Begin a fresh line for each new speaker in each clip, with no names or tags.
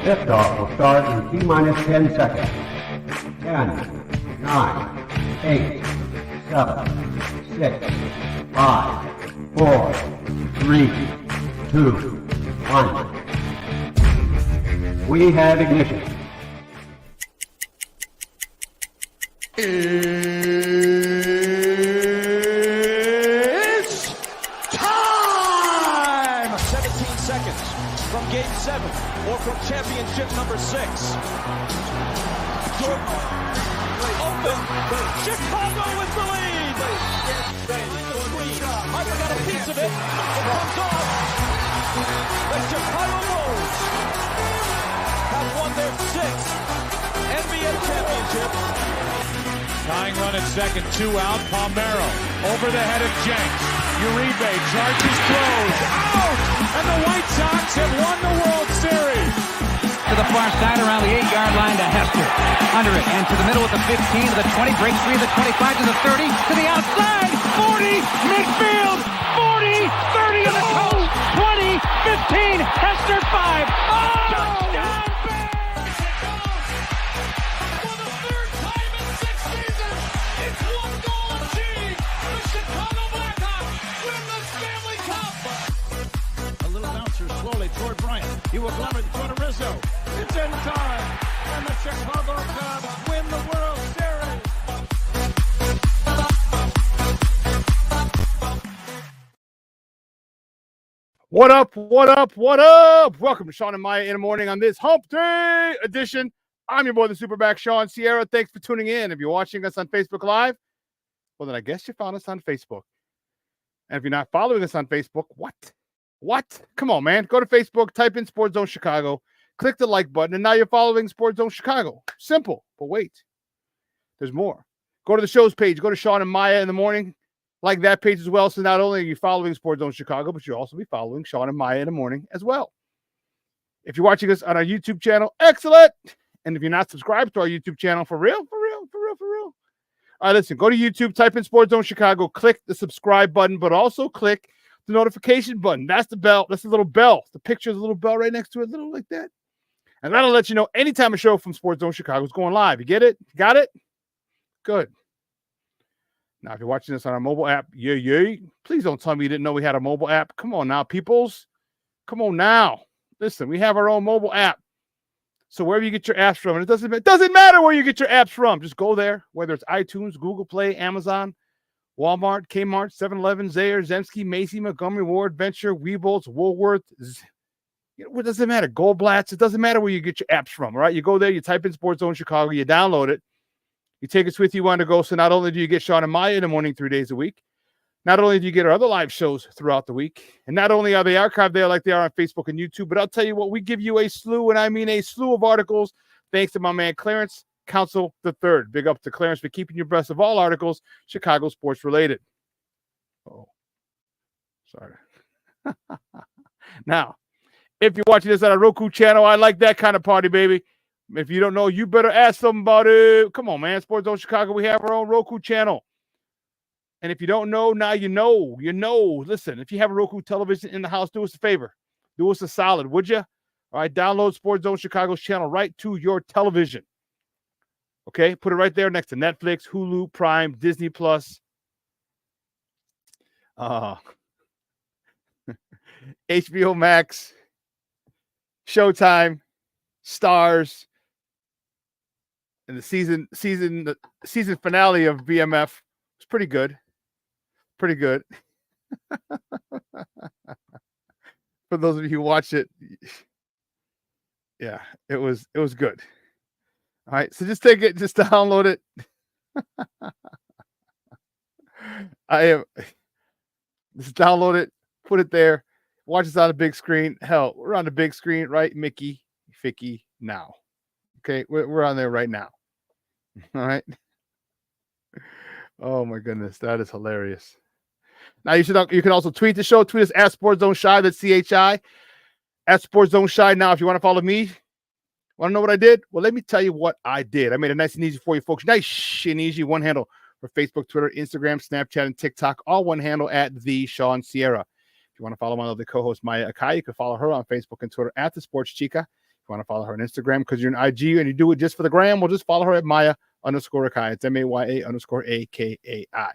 Liftoff will start in T-minus 10 seconds. 10, 9, 8, 7, 6, 5, 4, 3, 2, 1. We have ignition.
It's time! 17 seconds from Game 7 or from championship number 6. Open! Chicago with the lead! Harper got a piece of it. It comes off. The Chicago Bulls have won their 6th NBA championship.
Tying run at second, 2 out. Palmero over the head of Jenks. Uribe charges, throws, out! And the White Sox have won the World Series.
To the far side around the 8-yard line to Hester. Under it and to the middle at the 15, to the 20, breaks free of the 25 to the 30, to the outside, 40, midfield, 40, 30 to the coast, 20, 15, Hester 5. Oh! Touchdown!
Toward Bryant. He will glove it toward Rizzo. It's in time. And the Chicago Cubs win the World Series.
What up? What up? What up? Welcome to Shawn and Maya in the morning on this Hump Day edition. I'm your boy, the SuperBack Shawn Sierra. Thanks for tuning in. If you're watching us on Facebook Live, well, then I guess you found us on Facebook. And if you're not following us on Facebook, what? What? Come on, man. Go to Facebook, type in Sports Zone Chicago, click the like button, and now you're following Sports Zone Chicago. Simple, but wait. There's more. Go to the show's page. Go to Shawn and Maya in the morning. Like that page as well. So not only are you following Sports Zone Chicago, but you'll also be following Shawn and Maya in the morning as well. If you're watching us on our YouTube channel, excellent. And if you're not subscribed to our YouTube channel, for real. All right, listen. Go to YouTube, type in Sports Zone Chicago, click the subscribe button, but also click the notification button. That's the bell. That's the little bell. The picture is a little bell right next to it, little like that. And that'll let you know anytime a show from Sports Zone Chicago is going live. You get it? Got it? Good. Now, if you're watching this on our mobile app, yay. Please don't tell me you didn't know we had a mobile app. Come on now, peoples. Come on now. Listen, we have our own mobile app. So wherever you get your apps from, and it doesn't matter where you get your apps from. Just go there, whether it's iTunes, Google Play, Amazon, Walmart, Kmart, 7-Eleven, Zayre, Zemsky, Macy, Montgomery Ward, Venture, Weebles, Woolworth. It doesn't matter. Goldblatt's. It doesn't matter where you get your apps from, all right? You go there, you type in Sports Zone Chicago, you download it. You take us with you on the go. So not only do you get Shawn and Maya in the morning 3 days a week, not only do you get our other live shows throughout the week, and not only are they archived there like they are on Facebook and YouTube, but I'll tell you what, we give you a slew, and I mean a slew of articles, thanks to my man Clarence Council III. Big up to Clarence for keeping you abreast of all articles Chicago sports related. Oh, sorry. Now, if you're watching this on a Roku channel, I like that kind of party, baby. If you don't know, you better ask somebody. Come on, man. Sports Zone Chicago, we have our own Roku channel. And if you don't know, now you know. You know. Listen, if you have a Roku television in the house, do us a favor. Do us a solid, would you? All right, download Sports Zone Chicago's channel right to your television. Okay, put it right there next to Netflix, Hulu, Prime, Disney Plus, HBO Max, Showtime, Stars, and the season finale of BMF was pretty good. Pretty good. For those of you who watched it, yeah, it was good. All right, so just take it, just download it. Just download it, put it there, watch us on the big screen. Hell, we're on the big screen, right, Mickey, Ficky, now. Okay, we're on there right now. All right. Oh my goodness, that is hilarious. Now you can also tweet the show. Tweet us at Sports Zone Shy. That's CHI at Sports Zone Shy. Now, if you want to follow me, want to know what I did? Well, let me tell you what I did. I made it nice and easy for you folks. Nice and easy. One handle for Facebook, Twitter, Instagram, Snapchat, and TikTok. All one handle at the Shawn Sierra. If you want to follow my lovely co-host Maya Akai, you can follow her on Facebook and Twitter at the Sports Chica. you want to follow her on Instagram because you're an IG and you do it just for the gram, we'll just follow her at Maya_Akai. It's MAYA_AKAI.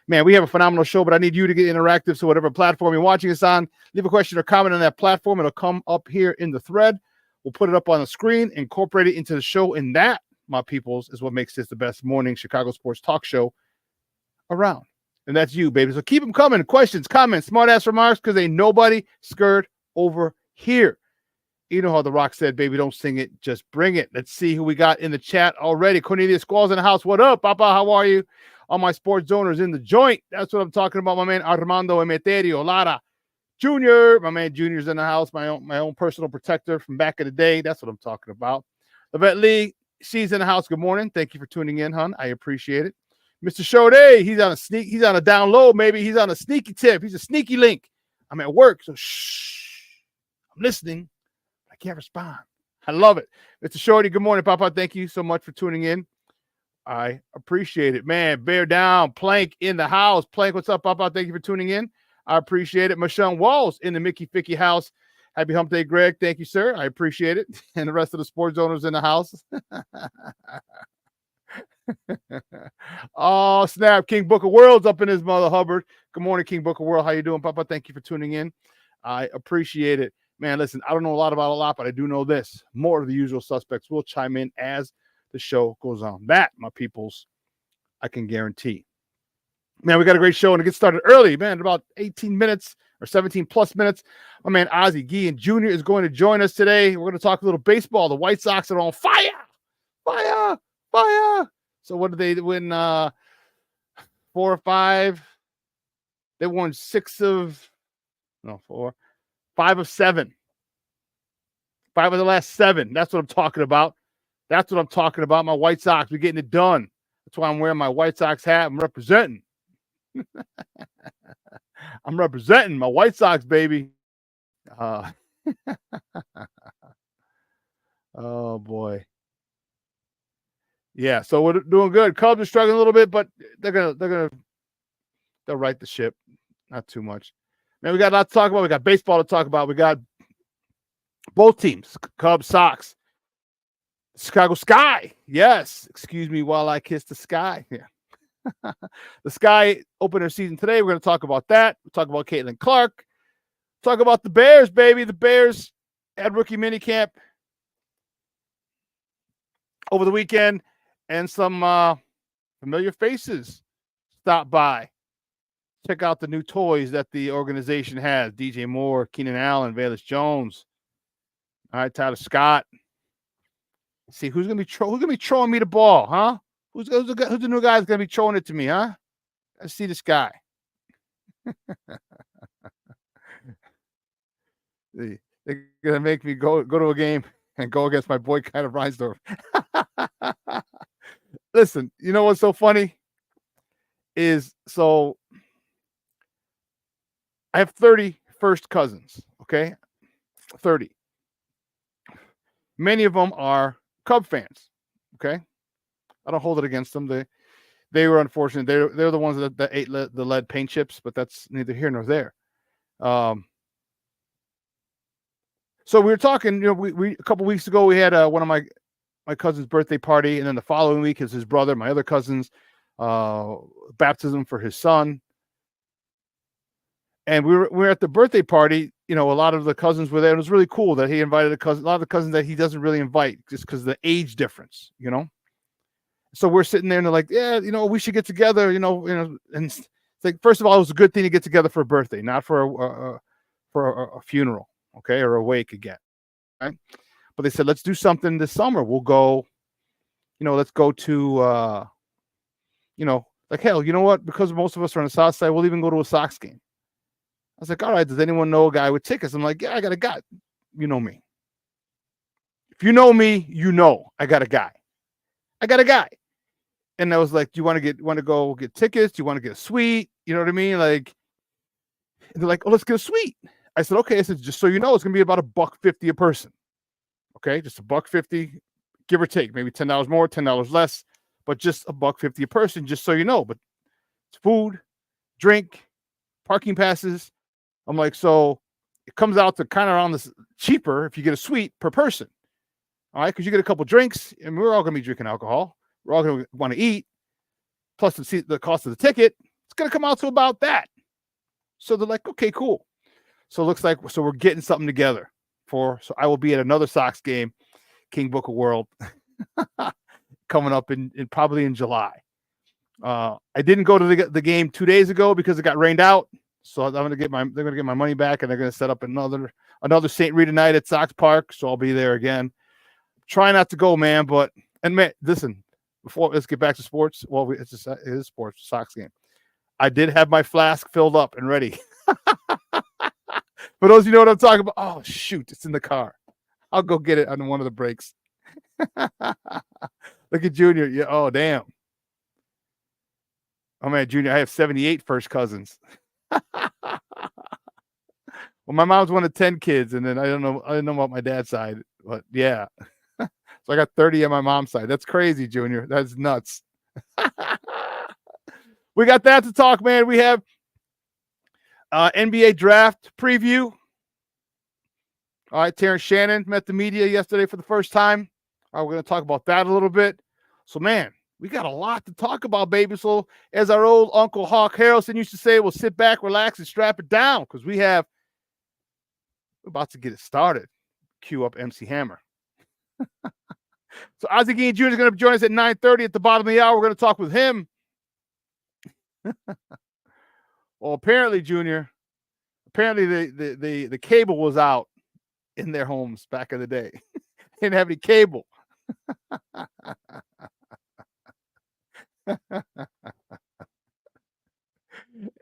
Man, we have a phenomenal show, but I need you to get interactive. So whatever platform you're watching us on, leave a question or comment on that platform. It'll come up here in the thread. We'll put it up on the screen, incorporate it into the show. And that, my peoples, is what makes this the best morning Chicago sports talk show around. And that's you, baby. So keep them coming. Questions, comments, smart-ass remarks, because ain't nobody scared over here. You know how The Rock said, baby, don't sing it, just bring it. Let's see who we got in the chat already. Cornelius Squall's in the house. What up, Papa? How are you? All my sports owners in the joint. That's what I'm talking about. My man Armando Emeterio Lara Jr. My man Junior's in the house. My own personal protector from back in the day. That's what I'm talking about. Levette Lee, she's in the house. Good morning. Thank you for tuning in, hon. I appreciate it. Mr. Shode, he's on a down low. Maybe he's on a sneaky tip. He's a sneaky link. I'm at work, so shh. I'm listening. I can't respond. I love it. Mr. Shorty, good morning, Papa. Thank you so much for tuning in. I appreciate it, man. Bear down, Plank in the house. Plank, what's up, Papa? Thank you for tuning in. I appreciate it. Michelle Walls in the Mickey Ficky house. Happy hump day, Greg. Thank you, sir. I appreciate it. And the rest of the sports owners in the house. Oh, snap. King Booker World's up in his mother, Hubbard. Good morning, King Booker World. How you doing, Papa? Thank you for tuning in. I appreciate it. Man, listen, I don't know a lot about a lot, but I do know this. More of the usual suspects will chime in as the show goes on. That, my peoples, I can guarantee. Man, we got a great show, and it gets started early, man, about 18 minutes or 17 plus minutes. My man Ozzie Guliien Jr. is going to join us today. We're going to talk a little baseball. The White Sox are on fire. Fire. Fire. So what did they win? 4 or 5? They won 5 of 7. 5 of the last 7. That's what I'm talking about. That's what I'm talking about. My White Sox, we're getting it done. That's why I'm wearing my White Sox hat. I'm representing. I'm representing my White Sox, baby. Oh, boy. Yeah, so we're doing good. Cubs are struggling a little bit, but they'll right the ship. Not too much. Man, we got a lot to talk about. We got baseball to talk about. We got both teams, Cubs, Sox. Chicago Sky. Yes. Excuse me while I kiss the sky. Yeah. The Sky opened their season today. We're going to talk about that. We'll talk about Caitlin Clark. Talk about the Bears, baby. The Bears had rookie minicamp over the weekend, and some familiar faces stopped by. Check out the new toys that the organization has. DJ Moore, Keenan Allen, Velus Jones. All right, Tyler Scott. See who's gonna be throwing me the ball, huh? Who's the new guy that's gonna be throwing it to me, huh? Let's see this guy. They're gonna make me go to a game and go against my boy Kyler Reinsdorf. Listen, you know what's so funny is I have 30 first cousins. Okay, 30. Many of them are Cub fans. Okay, I don't hold it against them. They were unfortunate. They're the ones that ate the lead paint chips, but that's neither here nor there. So we were talking. We a couple weeks ago we had one of my cousin's birthday party, and then the following week is his brother, my other cousin's baptism for his son. And we were at the birthday party. A lot of the cousins were there. It was really cool that he invited a lot of the cousins that he doesn't really invite just because of the age difference, So we're sitting there and they're like, yeah, we should get together, and it's like, first of all, it was a good thing to get together for a birthday, not for a funeral, okay, or a wake again, right? But they said, let's do something this summer. We'll go, let's go to, like, hell, you know what? Because most of us are on the south side, we'll even go to a Sox game. I was like, all right, does anyone know a guy with tickets? I'm like, yeah, I got a guy. You know me. If you know me, I got a guy. And I was like, do you want to go get tickets? Do you want to get a suite? You know what I mean? Like, they're like, oh, let's get a suite. I said, okay. I said, just so you know, it's going to be about $1.50 a person. Okay. Just $1.50, give or take, maybe $10 more, $10 less, but just $1.50 a person, just so you know. But it's food, drink, parking passes. I'm like, so it comes out to kind of around this cheaper if you get a suite per person. All right, because you get a couple drinks, and we're all going to be drinking alcohol. We're all going to want to eat. Plus the cost of the ticket, it's going to come out to about that. So they're like, okay, cool. So it looks like we're getting something together so I will be at another Sox game, King Book of World, coming up in probably in July. I didn't go to the game 2 days ago because it got rained out. So they're going to get my money back, and they're going to set up another St. Rita night at Sox Park. So I'll be there again. Try not to go, man. Listen, let's get back to sports. Well, it is sports, Sox game. I did have my flask filled up and ready. For those of you know what I'm talking about, oh shoot, it's in the car. I'll go get it on one of the breaks. Look at Junior. Yeah. Oh damn. Oh man, Junior, I have 78 first cousins. Well, my mom's one of 10 kids, and then I didn't know about my dad's side, but yeah. So I got 30 on my mom's side. That's crazy, Junior. That's nuts. We got that to talk, man. We have NBA draft preview. All right, Terrence Shannon met the media yesterday for the first time. All right, we're going to talk about that a little bit. So, man, we got a lot to talk about, baby. So, as our old Uncle Hawk Harrelson used to say, we'll sit back, relax, and strap it down because we're about to get it started. Cue up MC Hammer. So, Ozzie Guliien Jr. is going to join us at 9:30 at the bottom of the hour. We're going to talk with him. Well, apparently, Junior, the cable was out in their homes back in the day. They didn't have any cable.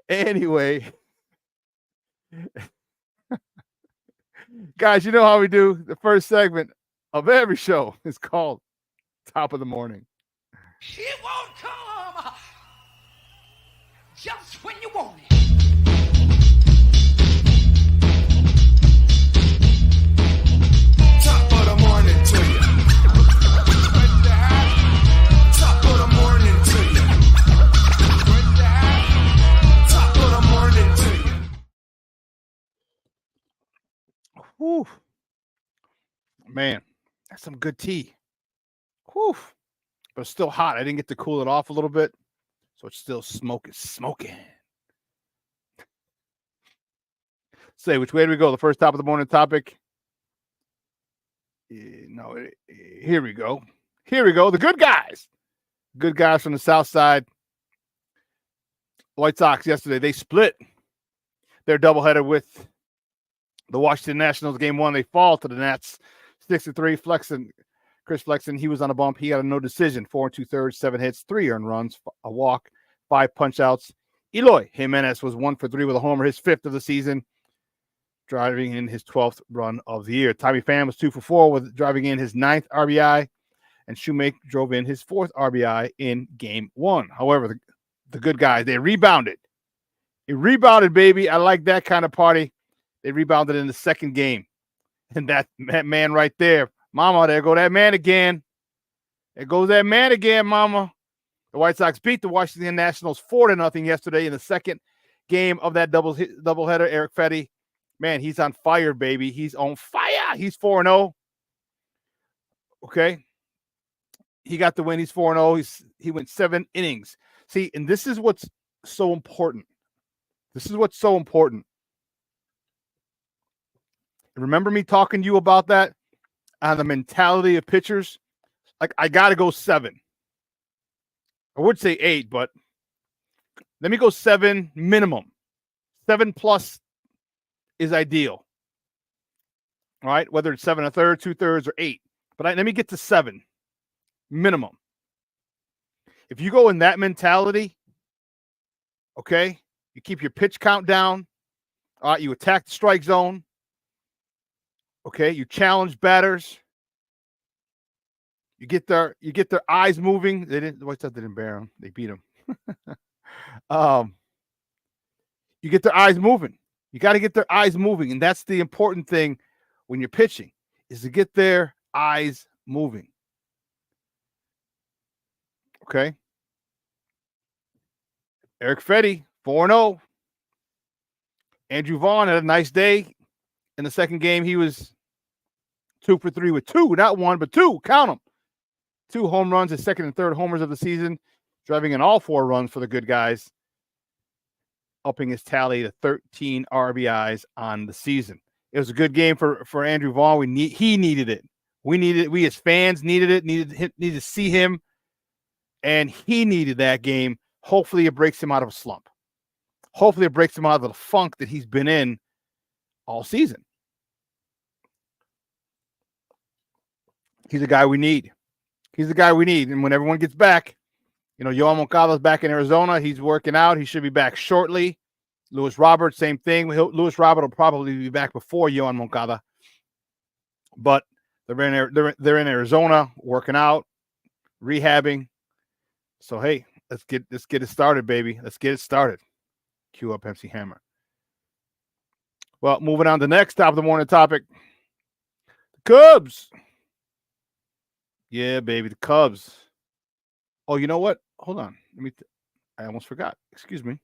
Anyway, guys, you know how we do. The first segment of every show is called Top of the Morning.
It won't come just when you want it.
Top of the morning to you. Top of the morning to you. Top of the morning to you.
Whew. Man, that's some good tea. Whew. But it's still hot. I didn't get to cool it off a little bit. So it's still smoking. Say, which way do we go? The first top of the morning topic. No, here we go. The good guys. Good guys from the South Side. White Sox yesterday, they split their doubleheader with the Washington Nationals. Game 1, they fall to the Nats 6-3. Chris Flexen, he was on a bump. He got a no decision. 4 2/3, 7 hits, 3 earned runs, a walk, 5 punch-outs. Eloy Jimenez was 1 for 3 with a homer, his 5th of the season, driving in his 12th run of the year. Tommy Pham was 2 for 4 with driving in his 9th RBI, and Shoemaker drove in his 4th RBI in Game 1. However, the good guys, they rebounded. It rebounded, baby. I like that kind of party. They rebounded in the second game. And that man right there, mama, there go that man again. There goes that man again, mama. The White Sox beat the Washington Nationals 4-0 yesterday in the second game of that doubleheader. Eric Fetty, man, he's on fire, baby. He's on fire. He's 4-0. Okay. He got the win. He's 4-0. He went 7 innings. See, and this is what's so important. Remember me talking to you about that on the mentality of pitchers? Like, I got to go 7. I would say 8, but let me go 7 minimum. 7 plus is ideal. All right, whether it's 7 1/3, 2/3, or 8. But let me get to 7 minimum. If you go in that mentality, okay, you keep your pitch count down. All right, you attack the strike zone. Okay, you challenge batters. You get their eyes moving. The White Sox didn't bear them. They beat them. You get their eyes moving. You got to get their eyes moving, and that's the important thing when you're pitching, is to get their eyes moving. Okay. Eric Fetty, 4-0. Andrew Vaughn had a nice day. In the second game, he was 2 for 3 with 2, not 1, but 2. Count them. 2 home runs, his second and third homers of the season, driving in all 4 runs for the good guys, upping his tally to 13 RBIs on the season. It was a good game for Andrew Vaughn. He needed it. We as fans needed it, needed to see him, and he needed that game. Hopefully it breaks him out of a slump. Hopefully it breaks him out of the funk that he's been in all season. He's the guy we need. He's the guy we need. And when everyone gets back, Yoan Moncada's back in Arizona. He's working out. He should be back shortly. Luis Robert, same thing. Luis Robert will probably be back before Yoan Moncada. But they're in Arizona working out, rehabbing. So hey, let's get it started, baby. Let's get it started. Cue up MC Hammer. Well, moving on to the next top of the morning topic. The Cubs. Yeah, baby, the Cubs. Oh, you know what? Hold on. I almost forgot. Excuse me.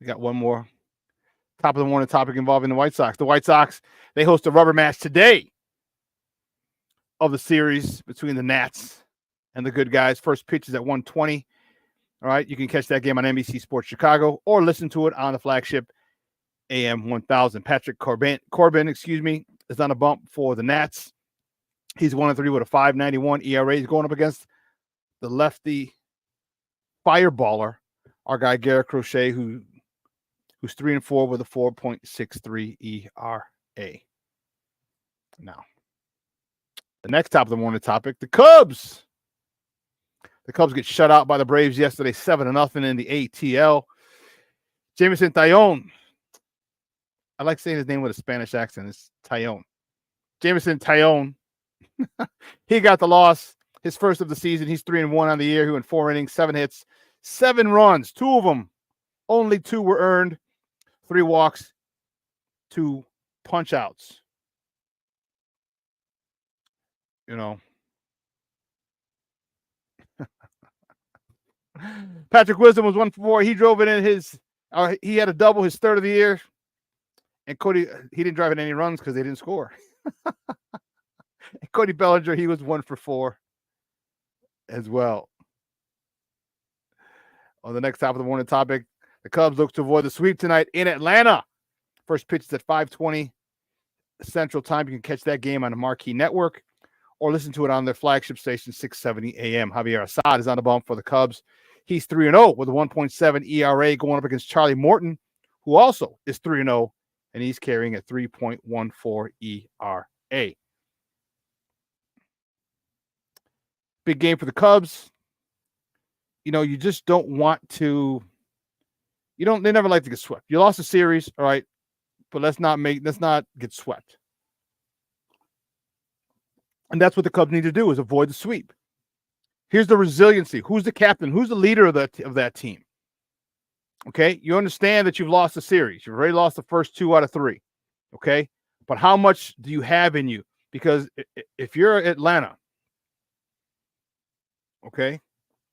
We got one more top of the morning topic involving the White Sox. The White Sox, they host a rubber match today of the series between the Nats and the good guys. First pitch is at 1:20. All right, you can catch that game on NBC Sports Chicago or listen to it on the flagship AM 1000. Patrick Corbin, is on a bump for the Nats. He's 1-3 with a 5.91 ERA. He's going up against the lefty fireballer, our guy Garrett Crochet, who's 3-4 with a 4.63 ERA. Now, the next top of the morning topic, the Cubs. The Cubs get shut out by the Braves yesterday, 7-0 in the ATL. Jameson Taillon. I like saying his name with a Spanish accent. It's Taillon. Jameson Taillon. He got the loss, his first of the season. He's 3-1 on the year. He went 4 innings, 7 hits, 7 runs. 2 of them, only 2 were earned. 3 walks, 2 punch outs. Patrick Wisdom was 1 for 4. He drove it in he had a double, his third of the year. And Cody, he didn't drive in any runs because they didn't score. And Cody Bellinger, he was 1 for 4 as well. On the next top of the morning topic, the Cubs look to avoid the sweep tonight in Atlanta. First pitch is at 5:20 Central Time. You can catch that game on the Marquee Network or listen to it on their flagship station, 670 AM. Javier Assad is on the bump for the Cubs. He's 3-0 with a 1.7 ERA going up against Charlie Morton, who also is 3-0, and he's carrying a 3.14 ERA. Big game for the Cubs. You just don't want to. They never like to get swept. You lost a series, all right, but let's not get swept. And that's what the Cubs need to do, is avoid the sweep. Here's the resiliency. Who's the captain? Who's the leader of that team? Okay, you understand that you've lost a series. You've already lost the first 2 out of 3. Okay, but how much do you have in you? Because if you're Atlanta, okay,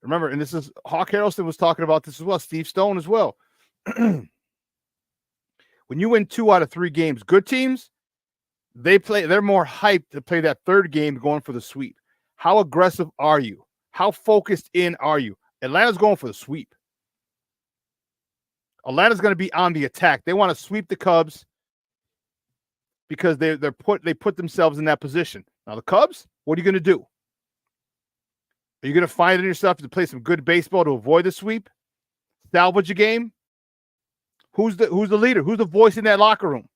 remember, and this is Hawk Harrelson was talking about this as well. Steve Stone as well. When you win 2 out of 3 games, good teams, they're more hyped to play that third game going for the sweep. How aggressive are you? How focused in are you? Atlanta's going for the sweep. Atlanta's going to be on the attack. They want to sweep the Cubs because they put themselves in that position. Now the Cubs, what are you going to do? Are you going to find it in yourself to play some good baseball to avoid the sweep? Salvage a game? Who's the leader? Who's the voice in that locker room?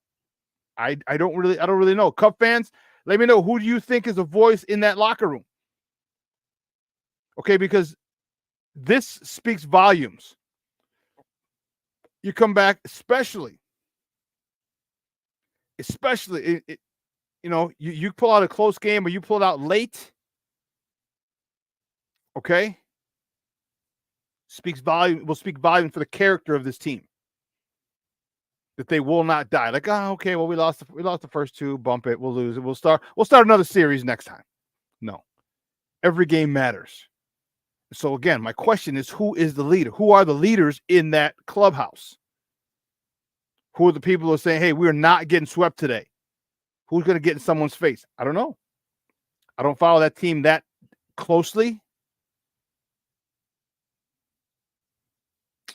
I don't really know. Cub fans, let me know, who do you think is a voice in that locker room? Okay, because this speaks volumes. You come back, especially you pull out a close game or you pull it out late. Okay, will speak volume for the character of this team. That they will not die. Like, okay, well, we lost the first 2, bump it, we'll lose it, we'll start another series next time. No, every game matters. So again, my question is, who is the leader? Who are the leaders in that clubhouse? Who are the people who are saying, hey, we're not getting swept today? Who's going to get in someone's face? I don't know. I don't follow that team that closely.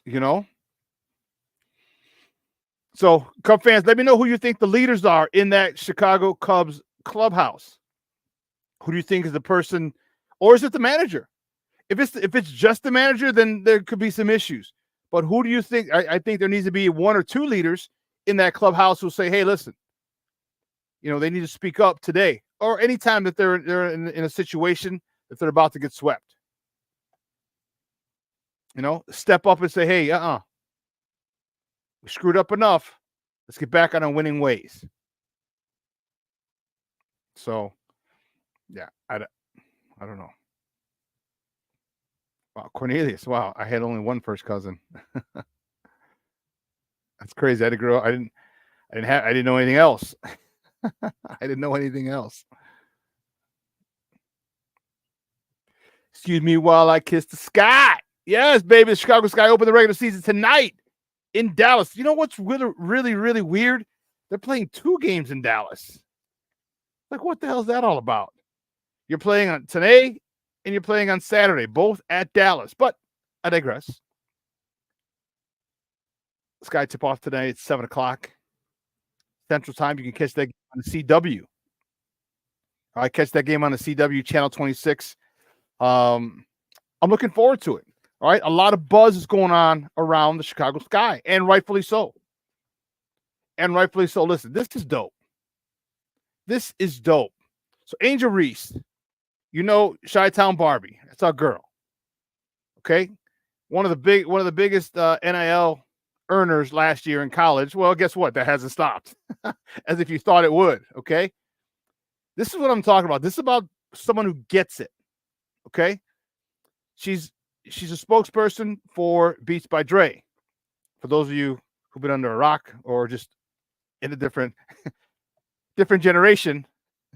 You know? So, Cub fans, let me know who you think the leaders are in that Chicago Cubs clubhouse. Who do you think is the person, or is it the manager? If it's just the manager, then there could be some issues. But who do you think? I think there needs to be one or two leaders in that clubhouse who say, hey, listen, they need to speak up today or anytime that they're in a situation that they're about to get swept. Step up and say, hey, we screwed up enough. Let's get back on our winning ways. So, yeah, I don't know. Wow, Cornelius. Wow, I had only one first cousin. That's crazy. I had to grow up. I didn't know anything else. I didn't know anything else. Excuse me while I kiss the sky. Yes, baby. The Chicago Sky open the regular season tonight in Dallas. You know what's really, really, really weird? They're playing 2 games in Dallas. Like, what the hell is that all about? You're playing on today and you're playing on Saturday, both at Dallas. But I digress. Sky tip-off tonight at 7 o'clock Central Time. You can catch that game on the CW. I catch that game on the CW, Channel 26. I'm looking forward to it. All right, a lot of buzz is going on around the Chicago Sky, and rightfully so. And rightfully so. Listen, this is dope. This is dope. So Angel Reese, Chi-Town Barbie. That's our girl. Okay, one of the biggest NIL earners last year in college. Well, guess what? That hasn't stopped, as if you thought it would. Okay, this is what I'm talking about. This is about someone who gets it. Okay, she's a spokesperson for Beats by Dre. For those of you who've been under a rock or just in a different generation,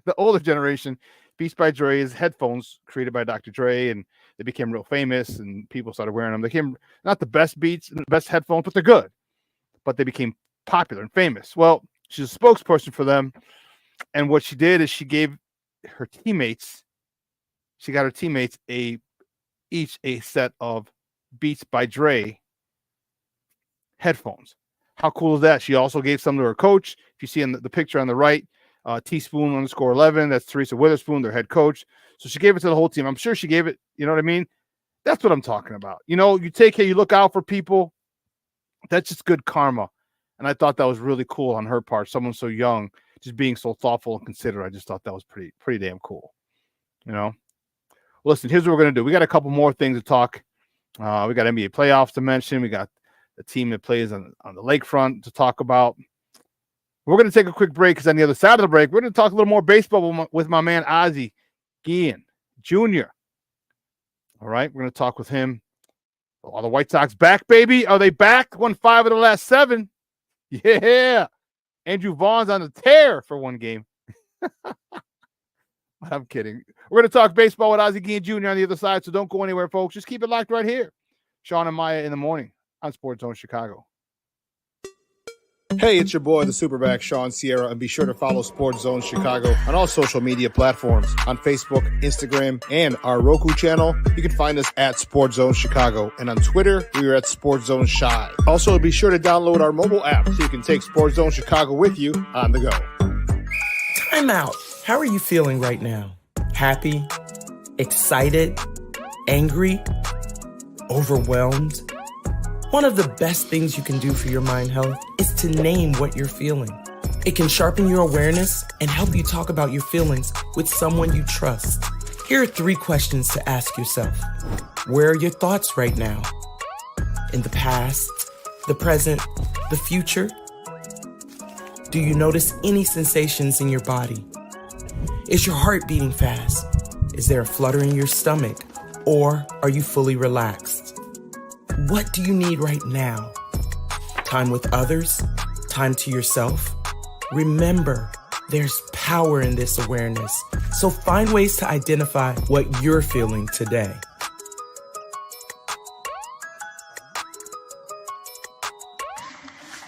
the older generation, Beats by Dre is headphones created by Dr. Dre, and they became real famous, and people started wearing them. They became not the best beats and the best headphones, but they're good. But they became popular and famous. Well, she's a spokesperson for them, and what she did is she got her teammates each a set of Beats by Dre headphones. How cool is that? She also gave some to her coach. If you see in the picture on the right, Teaspoon_11, that's Teresa Witherspoon, their head coach. So she gave it to the whole team. I'm sure she gave it, you know what I mean? That's what I'm talking about. You take care, you look out for people. That's just good karma. And I thought that was really cool on her part. Someone so young, just being so thoughtful and considerate. I just thought that was pretty damn cool. Listen, here's what we're going to do. We got a couple more things to talk. We got NBA playoffs to mention. We got the team that plays on the lakefront to talk about. We're going to take a quick break because on the other side of the break, we're going to talk a little more baseball with my man, Ozzie Guliien Jr. All right, we're going to talk with him. Are the White Sox back, baby? Are they back? Won 5 of the last 7. Yeah. Andrew Vaughn's on the tear for 1 game. I'm kidding. We're going to talk baseball with Ozzie Guliien Jr. on the other side, so don't go anywhere, folks. Just keep it locked right here. Shawn and Maya in the morning on Sports Zone Chicago.
Hey, it's your boy, the SuperBack, Shawn Sierra, and be sure to follow Sports Zone Chicago on all social media platforms, on Facebook, Instagram, and our Roku channel. You can find us at Sports Zone Chicago, and on Twitter, we are at Sports Zone Shy. Also, be sure to download our mobile app so you can take Sports Zone Chicago with you on the go.
Time out. How are you feeling right now? Happy? Excited? Angry? Overwhelmed? One of the best things you can do for your mind health is to name what you're feeling. It can sharpen your awareness and help you talk about your feelings with someone you trust. Here are 3 questions to ask yourself. Where are your thoughts right now? In the past, the present, the future? Do you notice any sensations in your body? Is your heart beating fast? Is there a flutter in your stomach? Or are you fully relaxed? What do you need right now? Time with others? Time to yourself? Remember, there's power in this awareness. So find ways to identify what you're feeling today.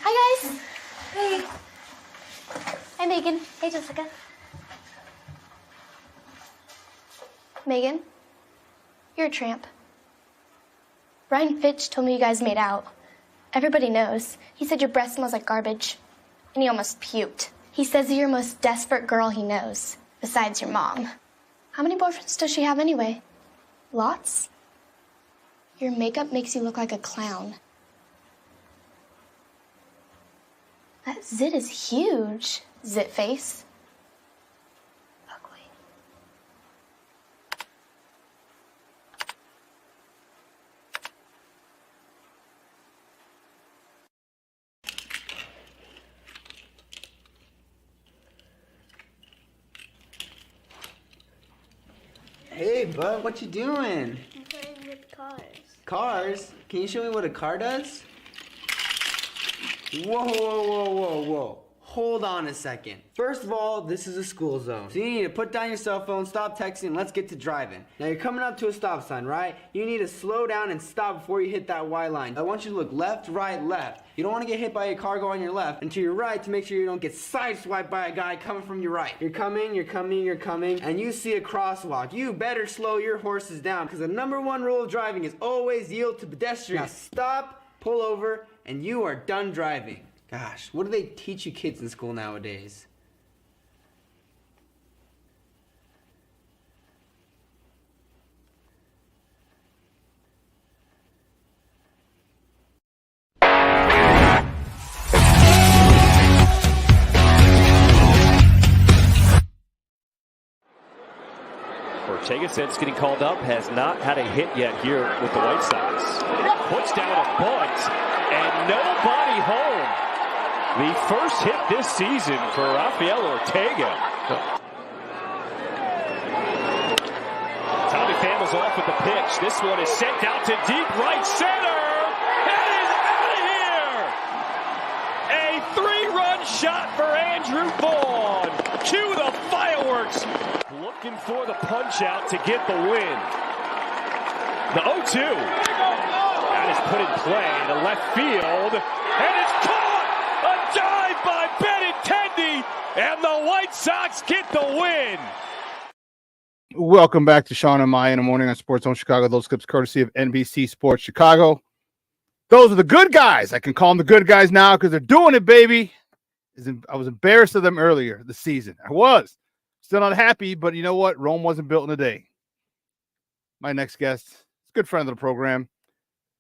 Hi, guys. Hey. Hi, Megan. Hey, Jessica. Megan, you're a tramp. Ryan Fitch told me you guys made out. Everybody knows. He said your breath smells like garbage. And he almost puked. He says you're the most desperate girl he knows, besides your mom. How many boyfriends does she have anyway? Lots? Your makeup makes you look like a clown. That zit is huge, zit face. Ugly.
Hey, bud, what you doing?
I'm playing with cars.
Cars? Can you show me what a car does? Whoa, whoa, whoa, whoa, whoa. Hold on a second. First of all, this is a school zone. So you need to put down your cell phone, stop texting, and let's get to driving. Now you're coming up to a stop sign, right? You need to slow down and stop before you hit that Y line. I want you to look left, right, left. You don't want to get hit by a car going on your left and to your right to make sure you don't get sideswiped by a guy coming from your right. You're coming, and you see a crosswalk. You better slow your horses down because the #1 rule of driving is always yield to pedestrians. Now stop, pull over, and you are done driving. Gosh, what do they teach you kids in school nowadays?
Ortega, since getting called up, has not had a hit yet here with the White Sox. Puts down a bunt, and nobody home. The first hit this season for Rafael Ortega. Tommy Phammel's off with the pitch. This one is sent out to deep right center. That is out of here! A 3-run shot for Andrew Vaughn. Cue the fireworks. Looking for the punch out to get the win. The 0-2. That is put in play to left field. And it's caught! A dive by Benintendi, and the White Sox get the win.
Welcome back to Shawn and Maya in the morning on Sports Zone Chicago. Those clips courtesy of NBC Sports Chicago. Those are the good guys. I can call them the good guys now because they're doing it, baby. I was embarrassed of them earlier this season. I was. Still not happy, but you know what? Rome wasn't built in a day. My next guest is a good friend of the program.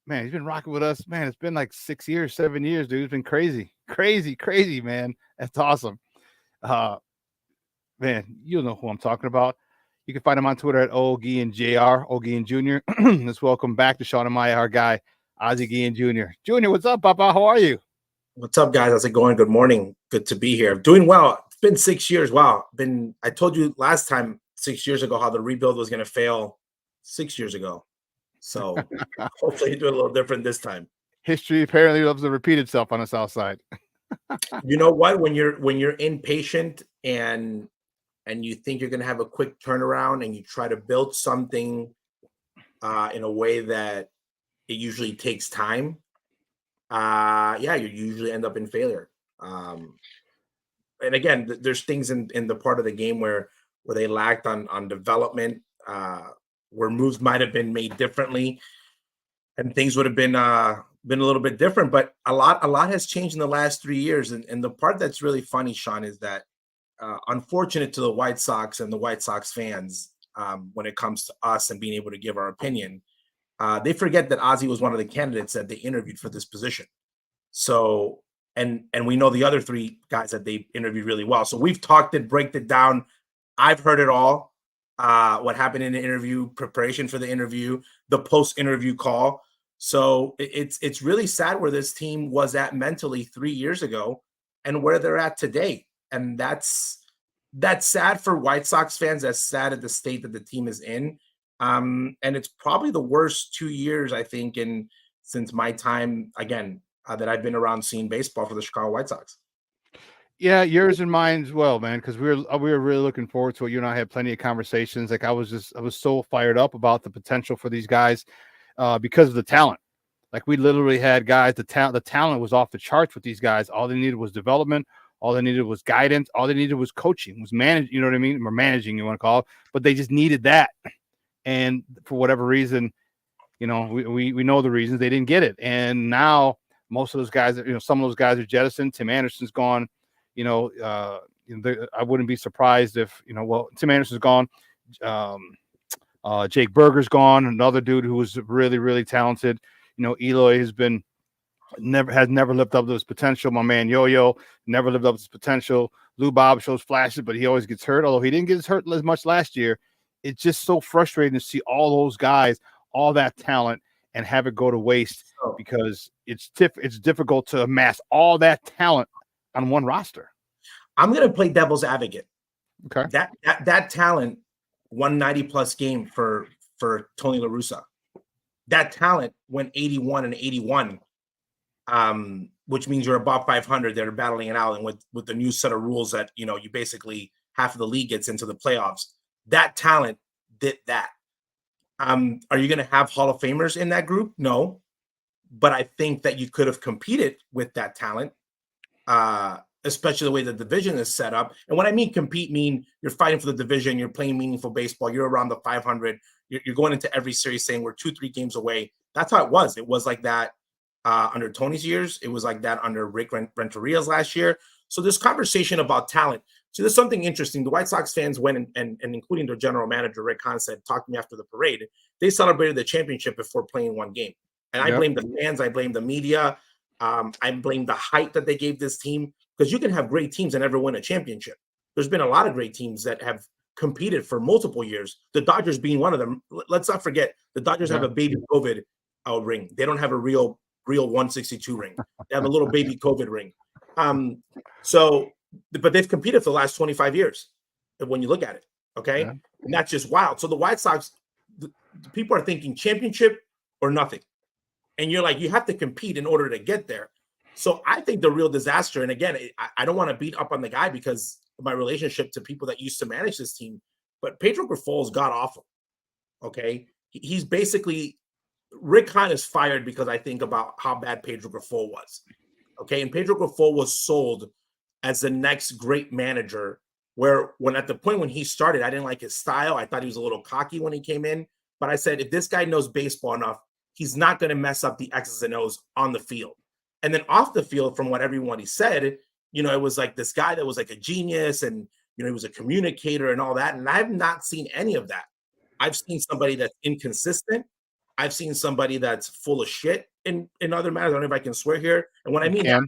Man, he's been rocking with us. Man, it's been like 6 years, 7 years, dude. It's been crazy, man. That's awesome. Man, you'll know who I'm talking about. You can find him on Twitter at Ozzie Guliien Jr. Ozzie Guliien Jr. Let's welcome back to Shawn and Maya, our guy, Ozzie Guliien Jr. Junior, what's up, Papa? How are you?
What's up, guys? How's it going? Good morning. Good to be here. Doing well. It's been 6 years. Wow. I told you last time 6 years ago how the rebuild was going to fail 6 years ago. So hopefully you do it a little different this time.
History apparently loves to repeat itself on the South Side.
You know what? When you're impatient and you think you're going to have a quick turnaround and you try to build something in a way that it usually takes time, you usually end up in failure. And again, there's things in the part of the game where they lacked on development, where moves might have been made differently, and things would have been a little bit different. But a lot has changed in the last 3 years. And the part that's really funny, Shawn, is that unfortunate to the White Sox and the White Sox fans when it comes to us and being able to give our opinion, they forget that Ozzie was one of the candidates that they interviewed for this position. So, and we know the other three guys that they interviewed really well. So we've talked it, break it down. I've heard it all. What happened in the interview, preparation for the interview, the post-interview call. So it's really sad where this team was at mentally 3 years ago and where they're at today. And that's sad for White Sox fans. That's sad at the state that the team is in. And it's probably the worst 2 years, I think, since my time, again, that I've been around seeing baseball for the Chicago White Sox.
Yeah, yours and mine as well, man, because we were really looking forward to it. You and I had plenty of conversations. Like I was so fired up about the potential for these guys because of the talent. Like we literally had guys, the talent was off the charts with these guys. All they needed was development. All they needed was guidance. All they needed was coaching, was manage. You know what I mean? Or managing, you want to call it. But they just needed that. and for whatever reason, we know the reasons they didn't get it. And now most of those guys, some of those guys are jettisoned. Tim Anderson's gone. I wouldn't be surprised if Tim Anderson's gone. Jake Berger's gone, another dude who was really, really talented. Eloy has never lived up to his potential. My man Yo-Yo never lived up to his potential. Lou Bob shows flashes, but he always gets hurt. Although he didn't get hurt as much last year, it's just so frustrating to see all those guys, all that talent, and have it go to waste because it's difficult to amass all that talent on one roster.
I'm going to play devil's advocate.
Okay.
That talent won 90+ game for Tony La Russa. That talent went 81 and 81, which means you're above 500. They're battling it out, and with the new set of rules that you basically half of the league gets into the playoffs. That talent did that. Are you going to have Hall of Famers in that group? No, but I think that you could have competed with that talent, especially the way the division is set up. And when I mean compete, you're fighting for the division, you're playing meaningful baseball, you're around the 500, you're going into every series saying we're 2-3 games away. That's how it was. It was like that under Tony's years. It was like that under Rick Renteria's last year. So this conversation about talent. So there's something interesting. The White Sox fans went and including their general manager, Rick Hahn, talked to me after the parade. They celebrated the championship before playing one game. And I blame the fans. I blame the media. I blame the hype that they gave this team, because you can have great teams and never win a championship. There's been a lot of great teams that have competed for multiple years. The Dodgers being one of them. Let's not forget, the Dodgers have a baby COVID ring. They don't have a real 162 ring. They have a little baby COVID ring. But they've competed for the last 25 years when you look at it. Okay. Yeah. And that's just wild. So the White Sox, the people are thinking championship or nothing. And you're like, you have to compete in order to get there. So I think the real disaster, and again, I don't want to beat up on the guy because of my relationship to people that used to manage this team, but Pedro Grifol is god awful. Okay. He's basically, Rick Hahn is fired because I think about how bad Pedro Grifol was. Okay. And Pedro Grifol was sold as the next great manager, when at the point when he started, I didn't like his style. I thought he was a little cocky when he came in, but I said, if this guy knows baseball enough, he's not going to mess up the X's and O's on the field. And then off the field, from what everyone he said, it was like this guy that was like a genius and, he was a communicator and all that. And I have not seen any of that. I've seen somebody that's inconsistent. I've seen somebody that's full of shit in other matters. I don't know if I can swear here. And when I mean that,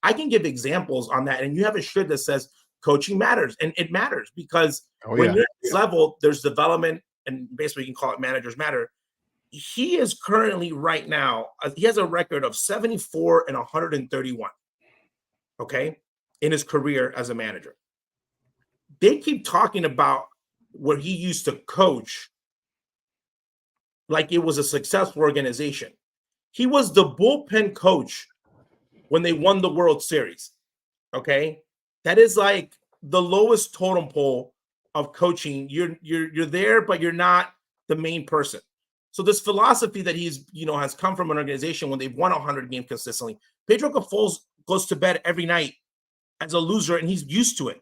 I can give examples on that. And you have a shirt that says coaching matters. And it matters because when you're at this level, there's development, and basically you can call it managers matter. He is currently right now, he has a record of 74 and 131, okay, in his career as a manager. They keep talking about where he used to coach like it was a successful organization. He was the bullpen coach when they won the World Series, okay? That is like the lowest totem pole of coaching. You're there, but you're not the main person. So this philosophy that he's, has come from an organization when they've won 100 games consistently. Pedro Grifol goes to bed every night as a loser, and he's used to it.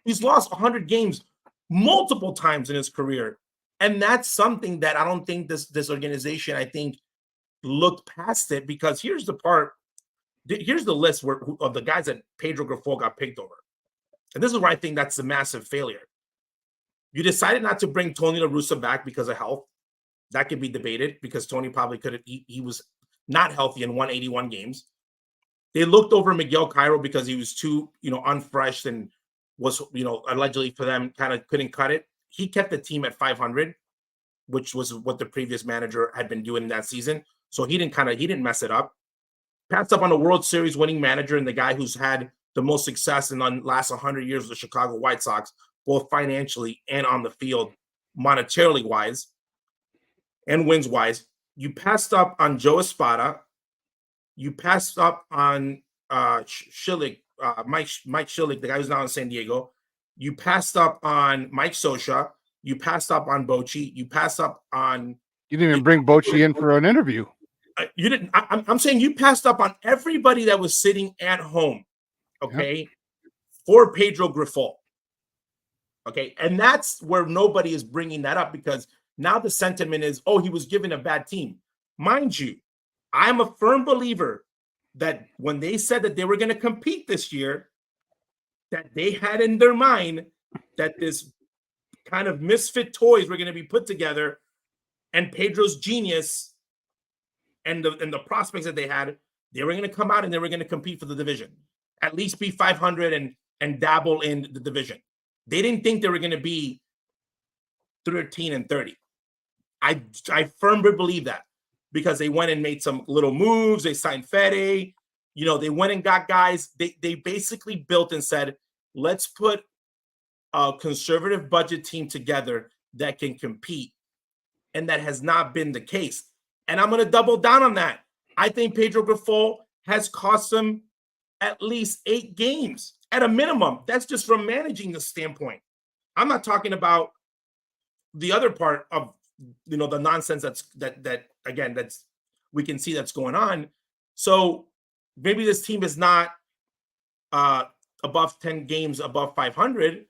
He's lost 100 games multiple times in his career. And that's something that I don't think this organization, I think, looked past it, because here's the part. Here's the list of the guys that Pedro Grifol got picked over. And this is where I think that's a massive failure. You decided not to bring Tony La Russa back because of health. That could be debated because Tony probably could have, he was not healthy in 181 games. They looked over Miguel Cairo because he was too, unfresh and was, allegedly for them kind of couldn't cut it. He kept the team at 500, which was what the previous manager had been doing that season. So he didn't mess it up. Passed up on a World Series winning manager and the guy who's had the most success in the last 100 years of the Chicago White Sox, both financially and on the field, monetarily wise and wins wise. You passed up on Joe Espada. You passed up on Shillick, Mike Shillick, the guy who's now in San Diego. You passed up on Mike Scioscia. You passed up on Bochy. You passed up on.
You didn't even bring Bochy in for an interview.
You didn't. I'm saying you passed up on everybody that was sitting at home, okay, for Pedro Grifol. Okay, and that's where nobody is bringing that up, because Now the sentiment is, oh, he was given a bad team. Mind you, I'm a firm believer that when they said that they were going to compete this year, that they had in their mind that this kind of misfit toys were going to be put together, and Pedro's genius and the prospects that they had, they were going to come out and they were going to compete for the division, at least be 500 and dabble in the division. They didn't think they were going to be 13-30. I firmly believe that, because they went and made some little moves. They signed Fede. You know, they went and got guys. They basically built and said, let's put a conservative budget team together that can compete. And that has not been the case. And I'm going to double down on that. I think Pedro Grifol has cost them at least 8 games at a minimum. That's just from managing the standpoint. I'm not talking about the other part of, you know, the nonsense that again, that's we can see that's going on. So maybe this team is not above 10 games above 500,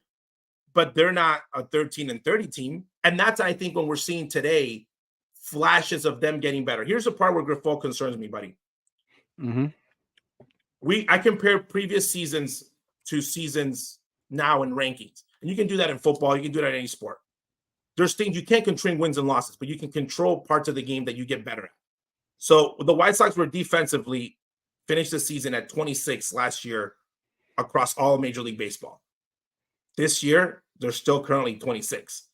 but they're not a 13-30 team. And that's, I think, when we're seeing today flashes of them getting better. Here's the part where Grifol concerns me, buddy.
Mm-hmm.
I compare previous seasons to seasons now in rankings. And you can do that in football. You can do that in any sport. There's things you can't control wins and losses, but you can control parts of the game that you get better at. So the White Sox were defensively finished the season at 26 last year across all Major League Baseball. This year, they're still currently 26.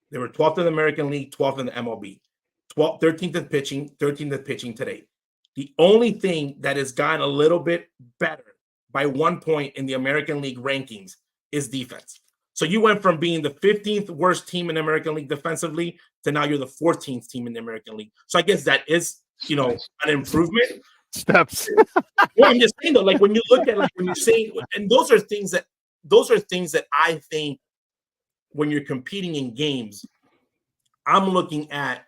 They were 12th in the American League, 12th in the MLB, 13th in pitching, 13th in pitching today. The only thing that has gotten a little bit better by 1 point in the American League rankings is defense. So you went from being the 15th worst team in the American League defensively to now you're the 14th team in the American League. So I guess that is, you know, an improvement.
Steps.
Well, I'm just saying though, like when you look at, like when you're saying, and those are things that I think when you're competing in games, I'm looking at,